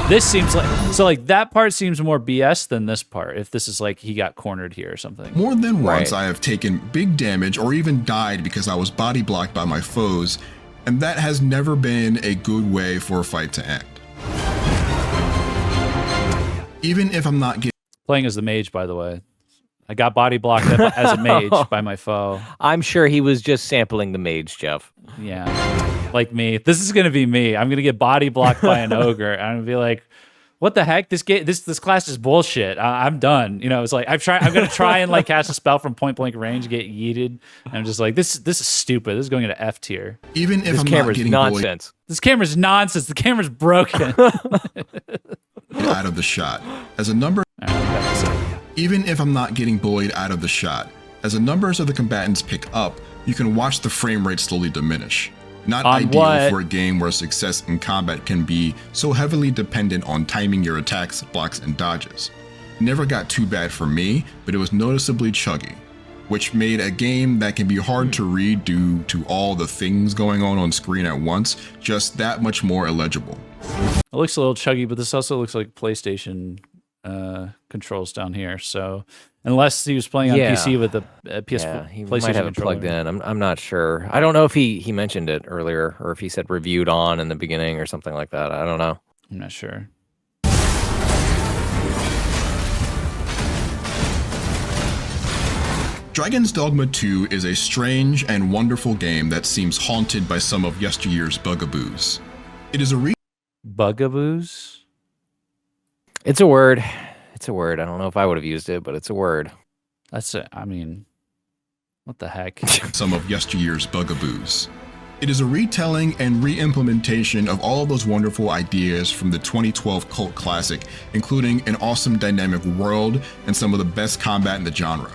this seems that part seems more BS than this part. If this is he got cornered here or something. More than once I have taken big damage or even died because I was body blocked by my foes, and that has never been a good way for a fight to end. Even if I'm not getting... Playing as the mage, by the way. I got body blocked as a mage by my foe. I'm sure he was just sampling the mage, Jeff. Yeah, like me. This is gonna be me. I'm gonna get body blocked by an ogre. And I'm gonna be like, "What the heck? This class is bullshit. I'm done." It's I'm gonna try and cast a spell from point blank range, get yeeted. And I'm just this is stupid. This is going into F tier. Even if this I'm camera's not getting nonsense. This camera's nonsense. The camera's broken. out of the shot, as a number. Even if I'm not getting bullied out of the shot, as the numbers of the combatants pick up, you can watch the frame rate slowly diminish. Not ideal for a game where success in combat can be so heavily dependent on timing your attacks, blocks, and dodges. Never got too bad for me, but it was noticeably chuggy, which made a game that can be hard to read due to all the things going on screen at once just that much more illegible. It looks a little chuggy, but this also looks like PlayStation controls down here. So unless he was playing on PC with the PS4, he PlayStation might have it plugged in. I'm not sure. I don't know if he mentioned it earlier or if he said reviewed on in the beginning or something like that. I don't know. I'm not sure. Dragon's Dogma 2 is a strange and wonderful game that seems haunted by some of yesteryear's bugaboos. It is a bugaboos? It's a word. It's a word. I don't know if I would have used it, but it's a word. That's it. I mean, what the heck? Some of yesteryear's bugaboos. It is a retelling and re-implementation of all of those wonderful ideas from the 2012 cult classic, including an awesome dynamic world and some of the best combat in the genre.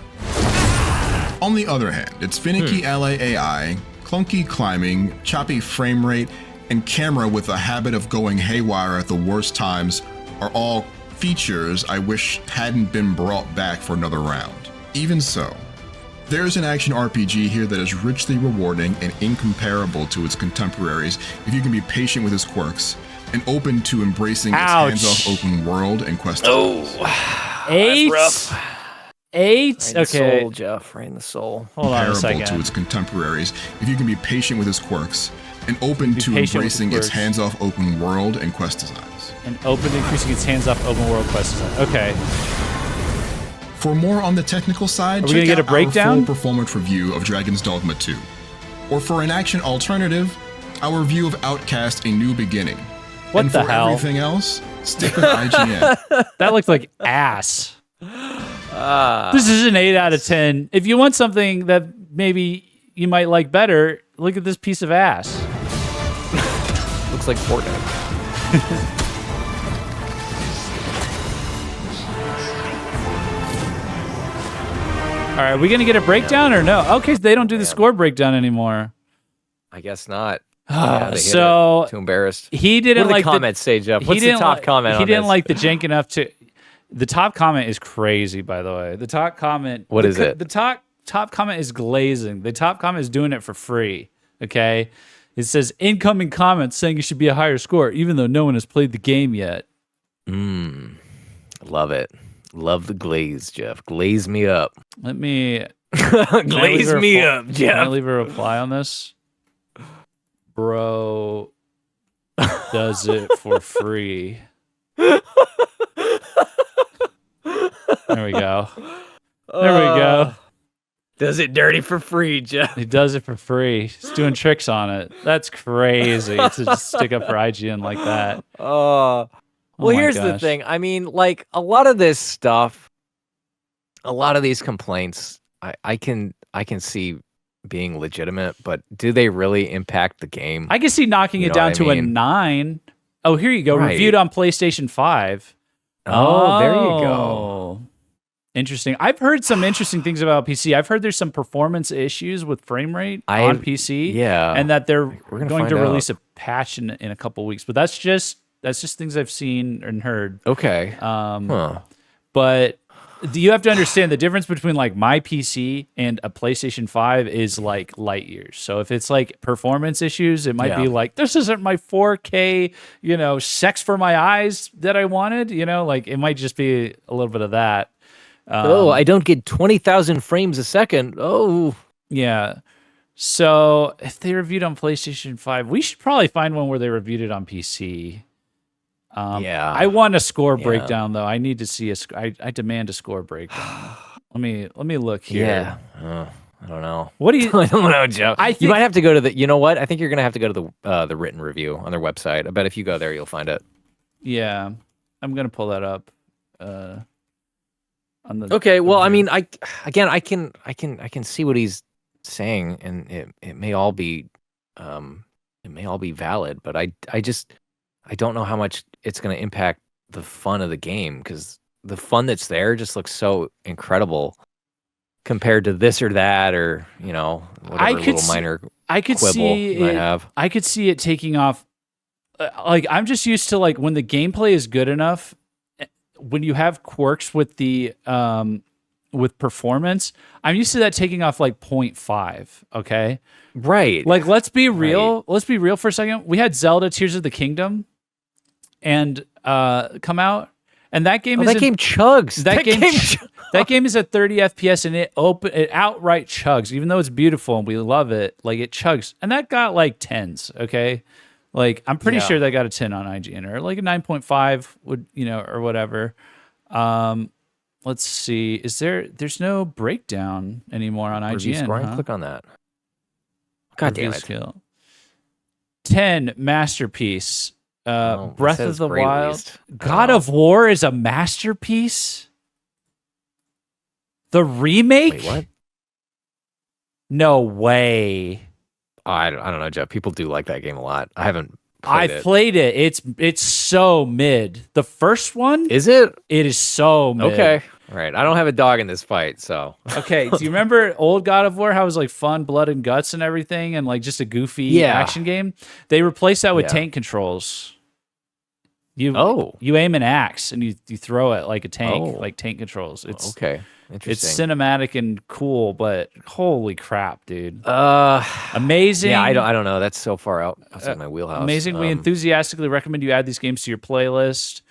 On the other hand, it's finicky LA AI, clunky climbing, choppy frame rate, and camera with a habit of going haywire at the worst times are all features I wish hadn't been brought back for another round. Even so, there's an action RPG here that is richly rewarding and incomparable to its contemporaries if you can be patient with its quirks and open to embracing its hands-off open world and quest designs. 8. That's rough. 8. Right in the Okay. soul, Jeff. Right in the soul. Hold on a Comparable second. to its contemporaries if you can be patient with its quirks and open to patient with embracing the its quirks. hands-off open world and quest designs. And open increasing its hands off open world quest design. Okay. For more on the technical side, Are we check gonna get out a breakdown? our full performance review of Dragon's Dogma 2. Or for an action alternative, our review of Outcast: A New Beginning. What and the for hell? everything else, stick with IGN. That looked like ass. This is an 8 out of 10. If you want something that maybe you might like better, look at this piece of ass. Looks like Fortnite. All right, are we going to get a breakdown or no? Okay, they don't do the score breakdown anymore. I guess not. Yeah, they hit So it. Too embarrassed. he didn't What do like the comments say, Jeff? he What's the didn't top li- comment? He on didn't this? like the jank enough to. The top comment is crazy, by the way. The top comment. What is it? The top comment is glazing. The top comment is doing it for free. Okay, it says incoming comments saying it should be a higher score, even though no one has played the game yet. Love it. Love the glaze, Jeff. Glaze me up. Let me Glaze me up, Can I Jeff. leave a reply on this? Bro does it for free. There we go. There we go. Does it dirty for free, Jeff. He does it for free. He's doing tricks on it. That's crazy to just stick up for IGN like that. Well, my here's the gosh. thing. I mean, like a lot of this stuff, a lot of these complaints, I can see being legitimate, but do they really impact the game? I can see knocking You it know down what I to a mean? 9. Oh, here you go. Right. Reviewed on PlayStation 5. Oh, there you go. Oh. Interesting. I've heard some interesting things about PC. I've heard there's some performance issues with frame rate on PC. yeah. And that they're We're gonna going to find release out. a patch in a couple weeks. But that's just things I've seen and heard. Okay. Huh. But you have to understand the difference between like my PC and a PlayStation 5 is like light years. So if it's like performance issues, it might be Yeah. like, this isn't my 4K, sex for my eyes that I wanted, like it might just be a little bit of that. I don't get 20,000 frames a second. Oh. Yeah. So if they reviewed on PlayStation 5, we should probably find one where they reviewed it on PC. Yeah. I want a score breakdown though. I need to see I demand a score breakdown. Let me look here. Yeah. I don't know. What do you? I don't know, Joe. I You think- might have to go to the. You know what? I think you're gonna have to go to the written review on their website. I bet if you go there, you'll find it. Yeah, I'm gonna pull that up. On the Okay. Well, I mean, I can see what he's saying, and it may all be valid, but I don't know how much it's gonna impact the fun of the game, because the fun that's there just looks so incredible compared to this or that, or whatever little minor I could quibble see you might it, have. I could see it taking off. Like I'm just used to like when the gameplay is good enough. When you have quirks with the with performance, I'm used to that taking off like 0.5. Okay, Right. like let's be real. Let's be real for a second. We had Zelda Tears of the Kingdom, and come out, and that game that game chugs. That game is at 30 FPS and it outright chugs, even though it's beautiful and we love it. Like it chugs, and that got like 10s. Okay, like I'm pretty sure that got a 10 on IGN or like a 9.5 would or whatever. Let's see. There's no breakdown anymore on Review IGN. scoring? Huh? Click on that. God damn Review it. skill. 10 masterpiece. Oh, it Breath says of the great Wild. least. God of War is a masterpiece. The remake? Wait, what? No way. I don't know, Jeff. People do like that game a lot. I haven't played I've it. played it. It's so mid. The first one, Is it? it is so mid. Okay. Right. I don't have a dog in this fight, so. Okay, do you remember old God of War? How it was like fun, blood and guts and everything, and like just a goofy action game? They replaced that with tank controls. You aim an axe and you throw it like a tank, like tank controls. It's okay. It's cinematic and cool, but holy crap, dude! Amazing. Yeah, I don't know. That's so far outside my wheelhouse. Amazing. We enthusiastically recommend you add these games to your playlist.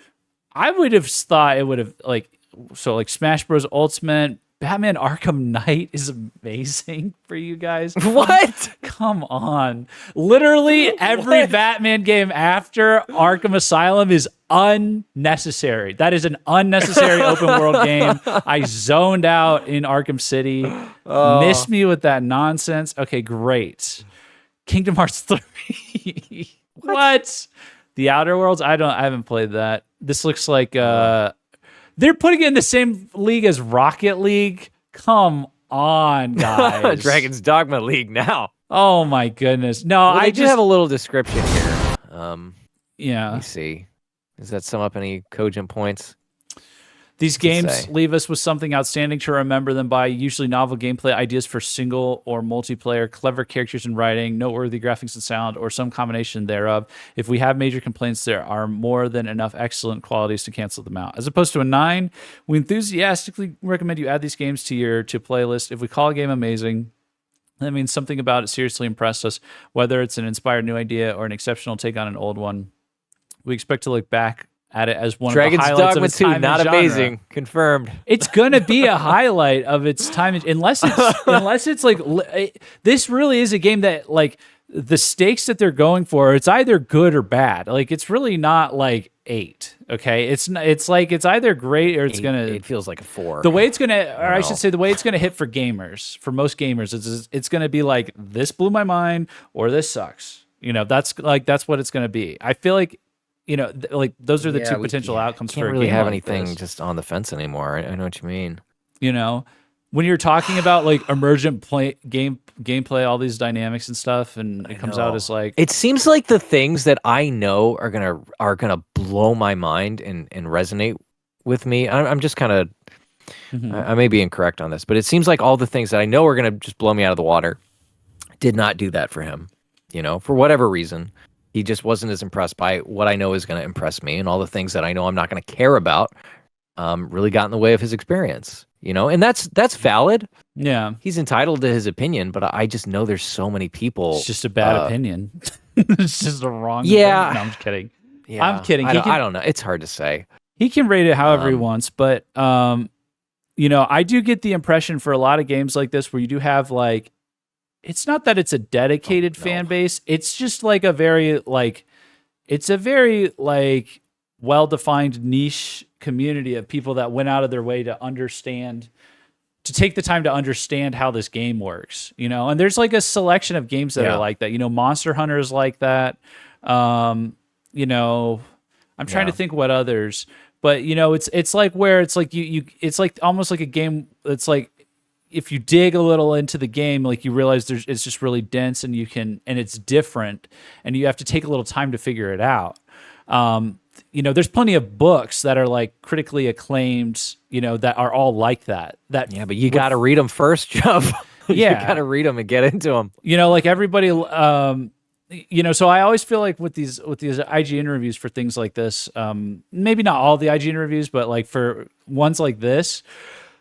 I would have thought it would have like Smash Bros. Ultimate. Batman Arkham Knight is amazing for you guys. What? Come on. Literally every Batman game after Arkham Asylum is unnecessary. That is an unnecessary open world game. I zoned out in Arkham City. Missed me with that nonsense. Okay, great. Kingdom Hearts 3. What? The Outer Worlds? I haven't played that. This looks like they're putting it in the same league as Rocket League. Come on, guys. Dragon's Dogma League now. Oh my goodness. No, well, I just have a little description here. Yeah. Let me see. Does that sum up any cogent points? These games leave us with something outstanding to remember them by, usually novel gameplay ideas for single or multiplayer, clever characters and writing, noteworthy graphics and sound, or some combination thereof. If we have major complaints, there are more than enough excellent qualities to cancel them out. As opposed to a 9, we enthusiastically recommend you add these games to your playlist. If we call a game amazing, that means something about it seriously impressed us, whether it's an inspired new idea or an exceptional take on an old one. We expect to look back at it as one Dragon's of the highlights Dogma of its 2, time not and genre. amazing. Confirmed. It's gonna be a highlight of its time, unless it's like this really is a game that like the stakes that they're going for. It's either good or bad. Like it's really not like 8. Okay, it's like it's either great or it's gonna. It feels like a 4. The way it's gonna, or I should say, the way it's gonna hit for gamers, for most gamers, it's gonna be like this blew my mind or this sucks. You know, that's what it's gonna be. I feel like. You know, like those are the two potential outcomes for a game. Can't really have like anything this. just on the fence anymore. I know what you mean. You know, when you're talking about like emergent gameplay, all these dynamics and stuff, and it comes out as like it seems like the things that I know are gonna blow my mind and resonate with me. I'm just kind of I may be incorrect on this, but it seems like all the things that I know are gonna just blow me out of the water did not do that for him. You know, for whatever reason. He just wasn't as impressed by what I know is going to impress me, and all the things that I know I'm not going to care about really got in the way of his experience, you know? And that's valid. Yeah. He's entitled to his opinion, but I just know there's so many people. It's just a bad opinion. It's just a wrong opinion. No, I'm just kidding. Yeah, I'm kidding. I don't know. It's hard to say. He can rate it however he wants, but, you know, I do get the impression for a lot of games like this where you do have like, it's not that it's a dedicated fan base. It's just like a very well-defined niche community of people that went out of their way to take the time to understand how this game works, you know? And there's like a selection of games that are like that, you know, Monster Hunter is like that. You know, I'm trying to think what others, but you know, it's like where it's like it's like almost like a game that's like, if you dig a little into the game, like you realize it's just really dense and it's different and you have to take a little time to figure it out. You know, there's plenty of books that are like critically acclaimed, you know, that are all like that. Yeah, but you got to read them first, Jeff. Yeah. You got to read them and get into them. You know, like everybody, you know, so I always feel like with these IGN reviews for things like this, maybe not all the IGN reviews, but like for ones like this,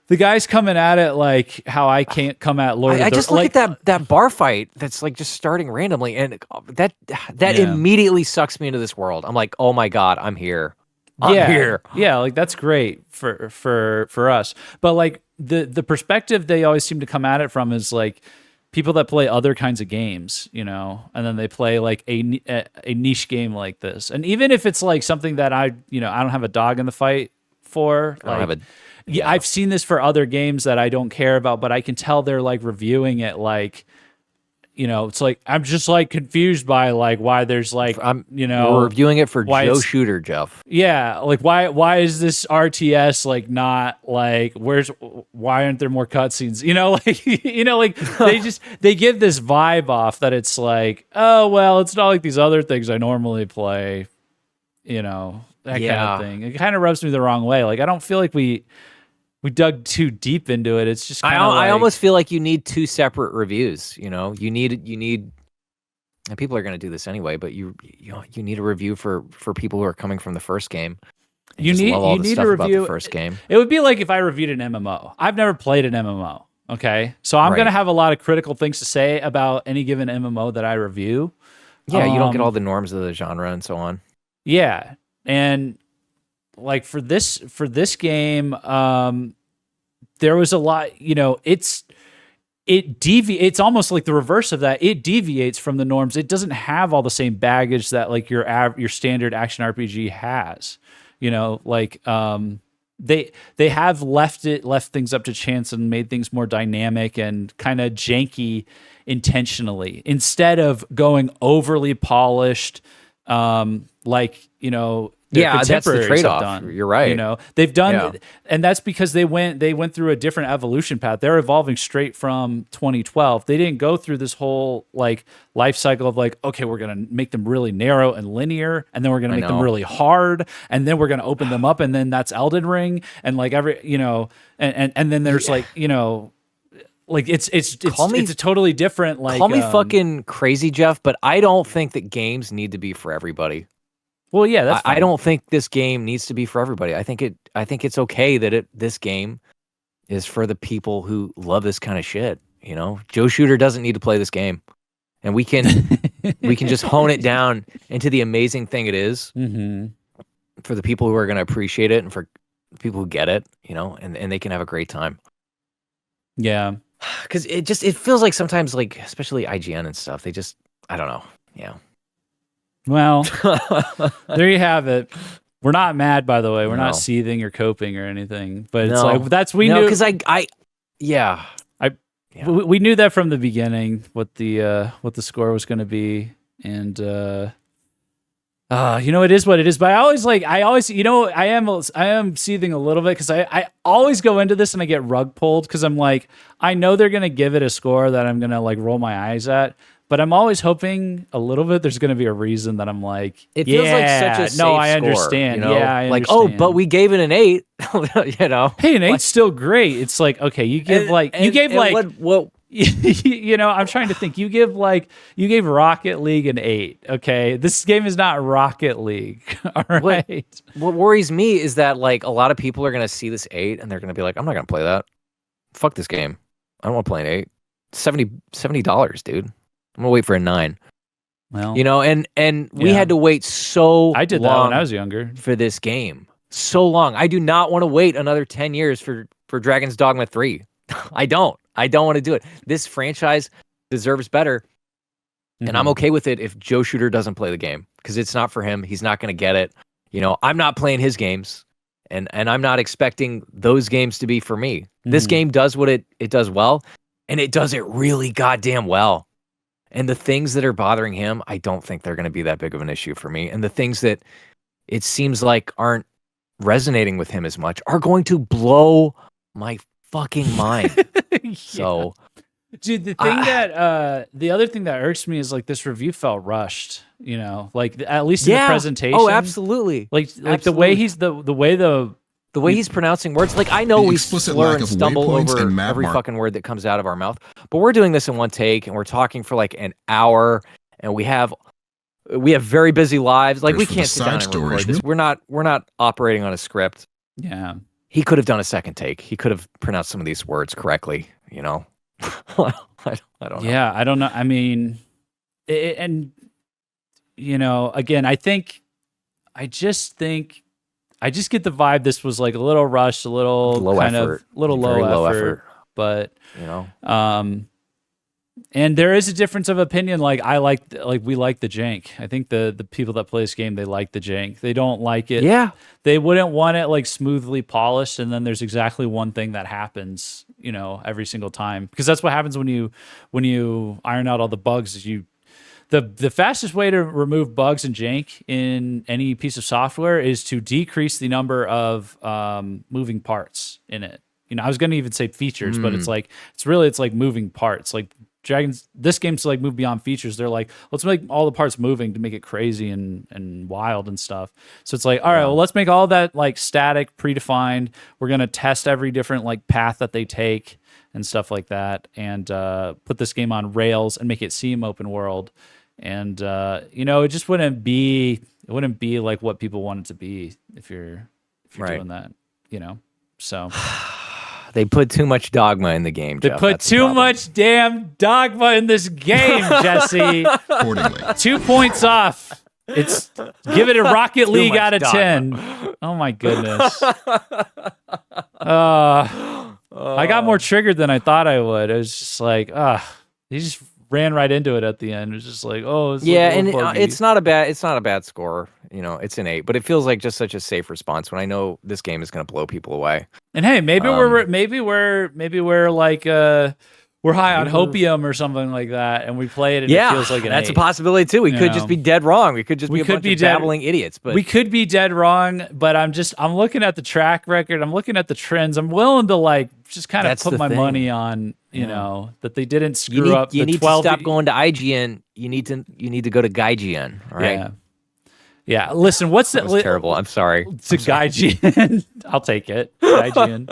the guy's coming at it like how I can't come at Lord of the Rings. I just look at that bar fight that's like just starting randomly, and that immediately sucks me into this world. I'm like, oh my God, I'm here. I'm here. Yeah, like that's great for us. But like the perspective they always seem to come at it from is like people that play other kinds of games, you know, and then they play like a niche game like this. And even if it's like something that I don't have a dog in the fight for, like, yeah, I've seen this for other games that I don't care about, but I can tell they're like reviewing it like, you know, it's like I'm just like confused by like why there's like we're reviewing it for Joe Shooter, Jeff. Yeah, like why is this RTS like not like why aren't there more cutscenes? You know, like like they give this vibe off that it's like, oh well, it's not like these other things I normally play, you know, that kind of thing. It kind of rubs me the wrong way. Like I don't feel like we dug too deep into it. It's just kind of I almost feel like you need 2 separate reviews. You know, you need, and people are going to do this anyway, but you need a review for people who are coming from the first game. You need a review about the first game. It would be like if I reviewed an MMO. I've never played an MMO. Okay, so I'm going to have a lot of critical things to say about any given MMO that I review. Yeah, you don't get all the norms of the genre and so on. Yeah, and like for this game, there was a lot. You know, it's almost like the reverse of that. It deviates from the norms. It doesn't have all the same baggage that like your standard action RPG has. You know, like they have left things up to chance and made things more dynamic and kind of janky intentionally instead of going overly polished, like, you know, yeah, that's the trade-off. You're right. You know, they've done, and that's because they went through a different evolution path. They're evolving straight from 2012. They didn't go through this whole like life cycle of like, okay, we're gonna make them really narrow and linear, and then we're gonna make them really hard, and then we're gonna open them up, and then that's Elden Ring, and like every, you know, and then there's like, you know, like it's a totally different, like, call me fucking crazy, Jeff, but I don't think that games need to be for everybody. Well, yeah, that's fine. I don't think this game needs to be for everybody. I think it's okay that this game is for the people who love this kind of shit. You know, Joe Shooter doesn't need to play this game, and we can just hone it down into the amazing thing it is for the people who are going to appreciate it and for people who get it. You know, and they can have a great time. Yeah, because it feels like sometimes, like especially IGN and stuff, they just, I don't know. Yeah. Well, there you have it. We're not mad, by the way. We're not seething or coping or anything. But it's like we knew, because we knew that from the beginning what the score was going to be, and you know, it is what it is. But I always, you know, I am seething a little bit because I always go into this and I get rug pulled because I'm like, I know they're going to give it a score that I'm going to like roll my eyes at. But I'm always hoping a little bit there's going to be a reason that I'm like, it feels like such a safe score, I understand. You know? Yeah, I like, understand. oh, but we gave it an 8. You know, hey, an 8's still great. It's like, okay, you gave what you know, I'm trying to think. You gave Rocket League an 8. Okay, this game is not Rocket League. All right. What worries me is that like a lot of people are going to see this 8 and they're going to be like, I'm not going to play that. Fuck this game. I don't want to play an 8. $70, dude. I'm gonna wait for a 9. Well, you know, and we had to wait so I did long that when I was younger for this game. So long. I do not want to wait another 10 years for Dragon's Dogma 3. I don't want to do it. This franchise deserves better. And I'm okay with it if Joe Shooter doesn't play the game because it's not for him. He's not going to get it. You know, I'm not playing his games and I'm not expecting those games to be for me. This game does what it does well, and it does it really goddamn well. And the things that are bothering him, I don't think they're going to be that big of an issue for me. And the things that it seems like aren't resonating with him as much are going to blow my fucking mind. So, dude, the other thing that irks me is like this review felt rushed. You know, like at least in the presentation. Oh, absolutely. Like the way the way he's pronouncing words, like I know we slur and stumble over every fucking word that comes out of our mouth, but we're doing this in one take and we're talking for like an hour, and we have very busy lives. Like we can't sit down and record this. We're not operating on a script. Yeah, he could have done a second take. He could have pronounced some of these words correctly. You know, I don't know. Yeah, I don't know. I mean, and you know, again, I just get the vibe this was like a little rushed, a little low effort, but you know, and there is a difference of opinion. Like we like the jank. I think the people that play this game, they like the jank. They don't like it. Yeah, they wouldn't want it like smoothly polished. And then there's exactly one thing that happens, you know, every single time, because that's what happens when you iron out all the bugs. Is the fastest way to remove bugs and jank in any piece of software is to decrease the number of moving parts in it. You know, I was going to even say features, but it's like moving parts. Like this game's to like move beyond features. They're like, let's make all the parts moving to make it crazy and wild and stuff. So it's like, all right, well, let's make all that like static, predefined. We're gonna test every different like path that they take and stuff like that, and put this game on rails and make it seem open world. And you know, it just wouldn't be like what people want it to be if you're doing that, you know. So they put too much Dogma in the game. They Jeff. put That's the too problem. much damn Dogma in this game, Jesse. Accordingly. 2 points off. It's give it a Rocket League much out of Dogma. 10. Oh my goodness. I got more triggered than I thought I would. It was just like, he just ran right into it at the end. It was just like, oh, it's Yeah, like and buggy. it's not a bad score. You know, it's an 8, but it feels like just such a safe response when I know this game is going to blow people away. And hey, maybe we're like we're high on hopium or something like that, and we play it and it feels like an that's 8. a possibility too. We could just be dead wrong. We could just be a bunch of babbling idiots. But we could be dead wrong. But I'm looking at the track record. I'm looking at the trends. I'm willing to like just kind of That's put the my thing. money on you know that they didn't screw up. You the need 12 to stop going to IGN. You need to go to Gaijin. All right. Yeah. Yeah, listen, what's That was terrible. I'm sorry. It's a Gaijin. I'll take it. Gaijin.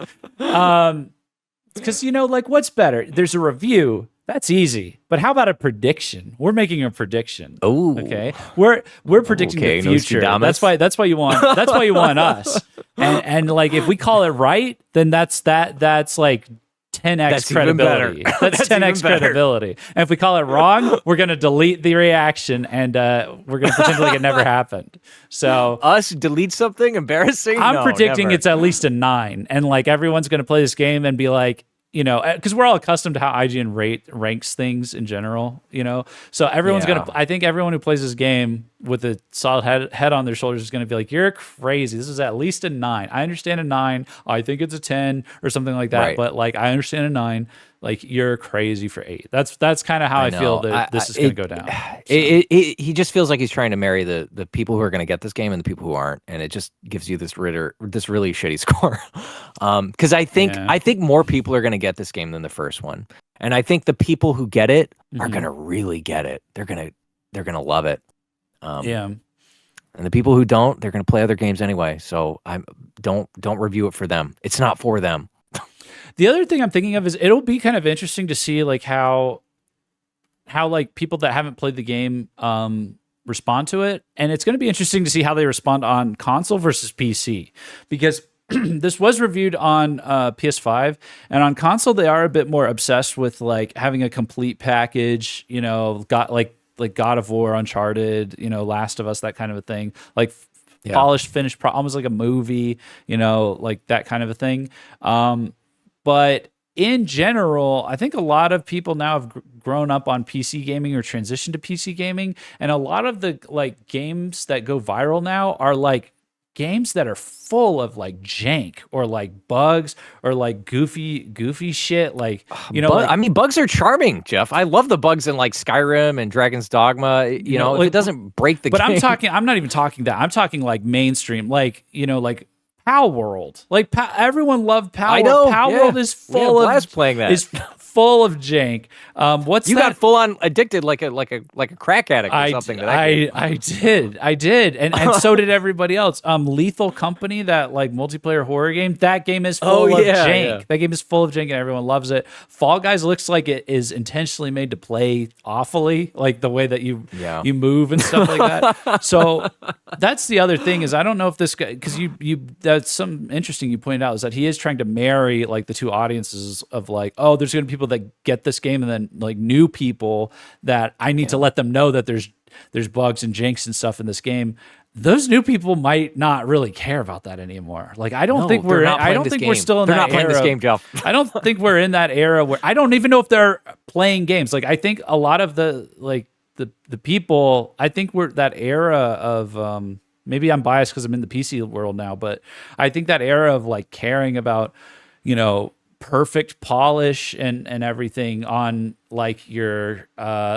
Because, you know, like, what's better? There's a review. That's easy. But how about a prediction? We're making a prediction. Oh. Okay. We're predicting the future. Nostradamus. That's why you want us. And like, if we call it right, then that's like 10x That's even credibility. better. That's That's 10x even better. credibility. And if we call it wrong, we're going to delete the reaction and we're going to pretend like it never happened. So Us delete something embarrassing? I'm No, predicting never. it's at least a 9. And like everyone's going to play this game and be like, you know, because we're all accustomed to how IGN ranks things in general, you know. So everyone's I think everyone who plays this game with a solid head on their shoulders is going to be like, you're crazy. This is at least a 9. I understand a 9. I think it's a 10 or something like that. Right. But like, I understand a 9. Like, you're crazy for 8. That's kind of how I feel that this is going to go down. He just feels like he's trying to marry the people who are going to get this game and the people who aren't, and it just gives you this really shitty score. Because I think more people are going to get this game than the first one, and I think the people who get it are going to really get it. They're gonna love it. And the people who don't, they're going to play other games anyway. So don't review it for them. It's not for them. The other thing I'm thinking of is it'll be kind of interesting to see like how like people that haven't played the game respond to it, and it's going to be interesting to see how they respond on console versus PC, because this was reviewed on PS5, and on console they are a bit more obsessed with like having a complete package. You know, got like God of War, Uncharted, you know, Last of Us, that kind of a thing, like polished, finished, almost like a movie. You know, like that kind of a thing. But in general, I think a lot of people now have grown up on PC gaming or transitioned to PC gaming, and a lot of the like games that go viral now are like games that are full of like jank or like bugs or like goofy shit. Like, you know, I mean, bugs are charming, Jeff. I love the bugs in like Skyrim and Dragon's Dogma. You know, like, it doesn't break the but game. I'm not even talking that. I'm talking like mainstream, like, you know, like Pow World. Like everyone loved Pow World. I know. Pow World is full of playing that. Is full of jank. What's you that? got full on addicted like a crack addict or something. I did, and so did everybody else. Lethal Company, that like multiplayer horror game. That game is full of jank. Yeah. That game is full of jank, and everyone loves it. Fall Guys looks like it is intentionally made to play awfully, like the way that you move and stuff like that. So that's the other thing is I don't know if this guy, because you that's something interesting you pointed out, is that he is trying to marry like the two audiences of like, oh, there's going to be people that get this game, and then like new people that I need to let them know that there's bugs and jinx and stuff in this game. Those new people might not really care about that anymore. Like I don't think we're still in they're that not playing era. this game, Jeff. I don't think we're in that era where I don't even know if they're playing games. Like I think a lot of the like the people, I think we're that era of maybe I'm biased because I'm in the PC world now, but I think that era of like caring about, you know, perfect polish and everything on like your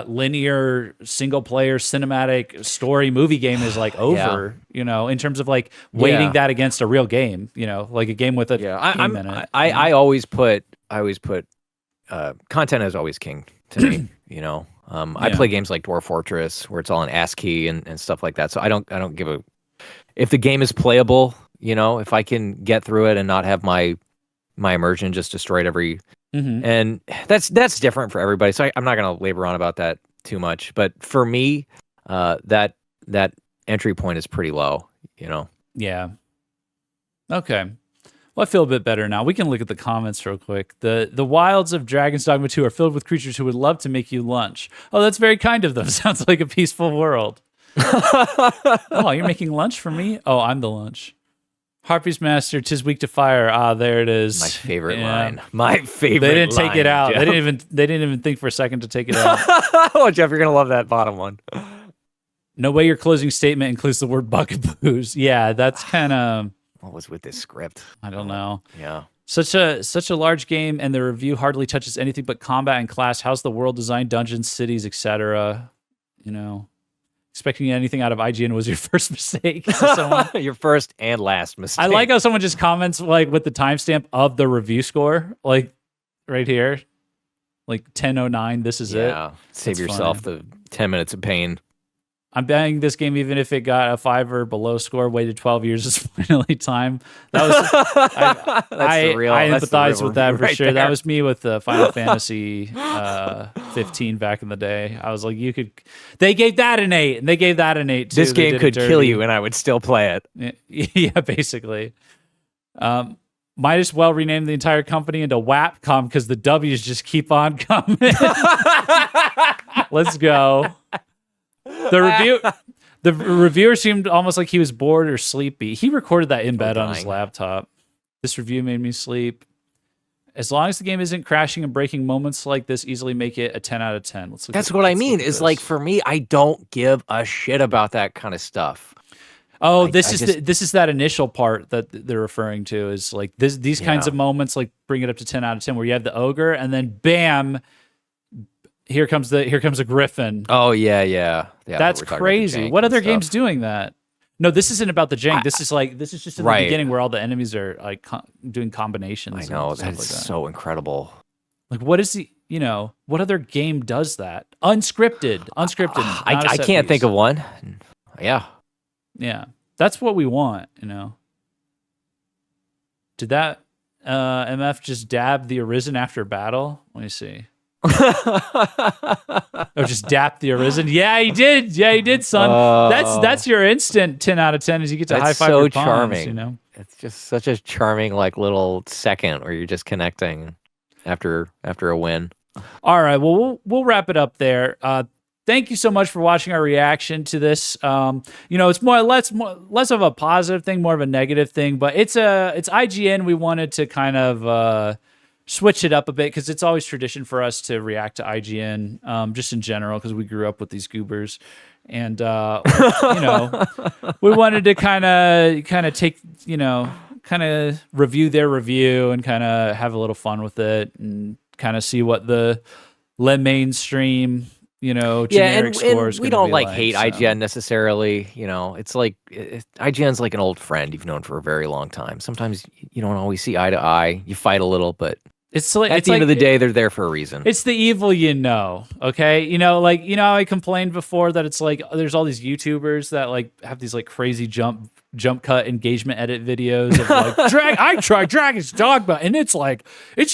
linear single player cinematic story movie game is like over, you know, in terms of like weighting that against a real game, you know, like a game with a team in it. I always put content is always king to me. I play games like Dwarf Fortress where it's all in ASCII and stuff like that. So I don't give a, if the game is playable, if I can get through it and not have my immersion just destroyed every, and that's different for everybody. So I'm not going to labor on about that too much. But for me, that entry point is pretty low. Yeah. Okay. Well, I feel a bit better now. We can look at the comments real quick. The wilds of Dragon's Dogma 2 are filled with creatures who would love to make you lunch. Oh, that's very kind of them. Sounds like a peaceful world. Oh, you're making lunch for me? Oh, I'm the lunch. Harpy's Master, 'tis weak to fire. Ah, there it is. My favorite line. My favorite. They didn't take it out. Jeff. They didn't even think for a second to take it out. Oh, Jeff, you're gonna love that bottom one. No way your closing statement includes the word bugaboos. Yeah, that's kind of. What was with this script? I don't know. Yeah. Such a large game, and the review hardly touches anything but combat and class. How's the world design, dungeons, cities, etc.? Expecting anything out of IGN was your first mistake. Your first and last mistake. I like how someone just comments like with the timestamp of the review score, like right here, like 10:09. This is it. Yeah. Save That's yourself funny. the 10 minutes of pain. I'm buying this game even if it got a 5 or below score. Waited 12 years is finally time. That was I empathize with that for right sure. there. That was me with Final Fantasy 15 back in the day. I was like, they gave that an 8, and they gave that an 8 too. This They game did could it kill dirty. you, and I would still play it. Yeah, basically. Might as well rename the entire company into WAPCOM because the W's just keep on coming. Let's go. The reviewer seemed almost like he was bored or sleepy. He recorded that in bed on his dying. laptop. This review made me sleep. As long as the game isn't crashing and breaking, moments like this easily make it a 10 out of 10. That's what I mean. Is like, for me, I don't give a shit about that kind of stuff. Oh, this is that initial part that they're referring to, is like these kinds of moments, like bring it up to 10 out of 10, where you have the ogre and then bam, here comes a griffin. Oh yeah. That's crazy. What other game's doing that? No, this isn't about the jank. This is just in the beginning where all the enemies are like doing combinations. I know, and stuff that's like that. so incredible. Like, what is what other game does that? Unscripted. I can't think of one. Yeah. Yeah, that's what we want. Did that MF just dab the Arisen after battle? Let me see. Or just dap the Arisen? Yeah, he did. Yeah, he did, son. That's your instant 10 out of 10 as you get to high five your pawns, charming. It's just such a charming like little second where you're just connecting after a win. All right, well, we'll wrap it up there. Thank you so much for watching our reaction to this. It's less of a positive thing, more of a negative thing, but it's IGN. We wanted to kind of switch it up a bit because it's always tradition for us to react to IGN, just in general, because we grew up with these goobers, and we wanted to kind of take kind of review their review and kind of have a little fun with it and kind of see what the mainstream generic scores. We don't hate IGN necessarily. It's like IGN's like an old friend you've known for a very long time. Sometimes you don't always see eye to eye. You fight a little, but it's like at the end of the day, they're there for a reason. It's the evil, okay? How I complained before that it's like there's all these YouTubers that like have these like crazy jump cut engagement edit videos of like I tried Dragon's Dogma and it's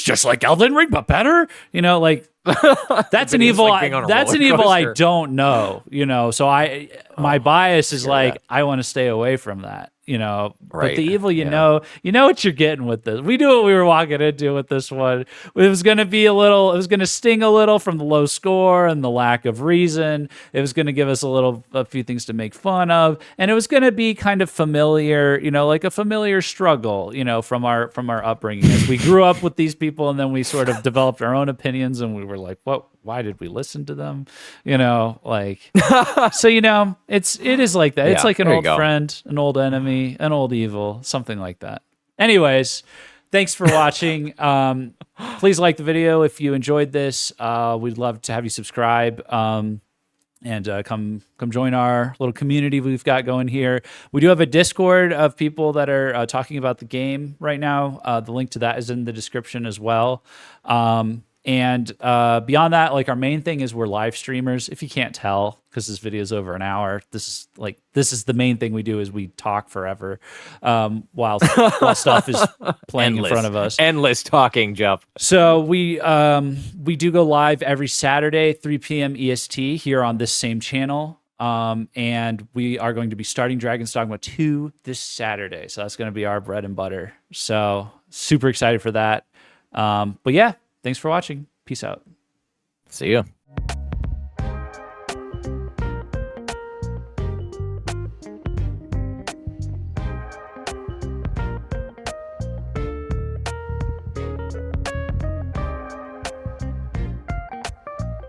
just like Elden Ring but better. That's an evil. That's an evil I don't know. So my bias is like I want to stay away from that. But the evil, you know what you're getting with this. We knew what we were walking into with this one. It was going to sting a little from the low score and the lack of reason. It was going to give us a few things to make fun of, and it was going to be kind of familiar, like a familiar struggle, from our upbringing. As we grew up with these people, and then we sort of developed our own opinions, and we were like, what? Why did we listen to them? So it is like that. Yeah, it's like an old friend, an old enemy, an old evil, something like that. Anyways, thanks for watching. Please like the video if you enjoyed this. We'd love to have you subscribe. And come join our little community we've got going here. We do have a Discord of people that are talking about the game right now. The link to that is in the description as well. And beyond that, like our main thing is we're live streamers. If you can't tell, because this video is over an hour, this is the main thing we do is we talk forever while stuff is playing in front of us. Endless talking, Jeff. So we do go live every Saturday, 3 p.m. EST here on this same channel. And we are going to be starting Dragon's Dogma 2 this Saturday. So that's going to be our bread and butter. So super excited for that. But yeah, thanks for watching. Peace out. See ya.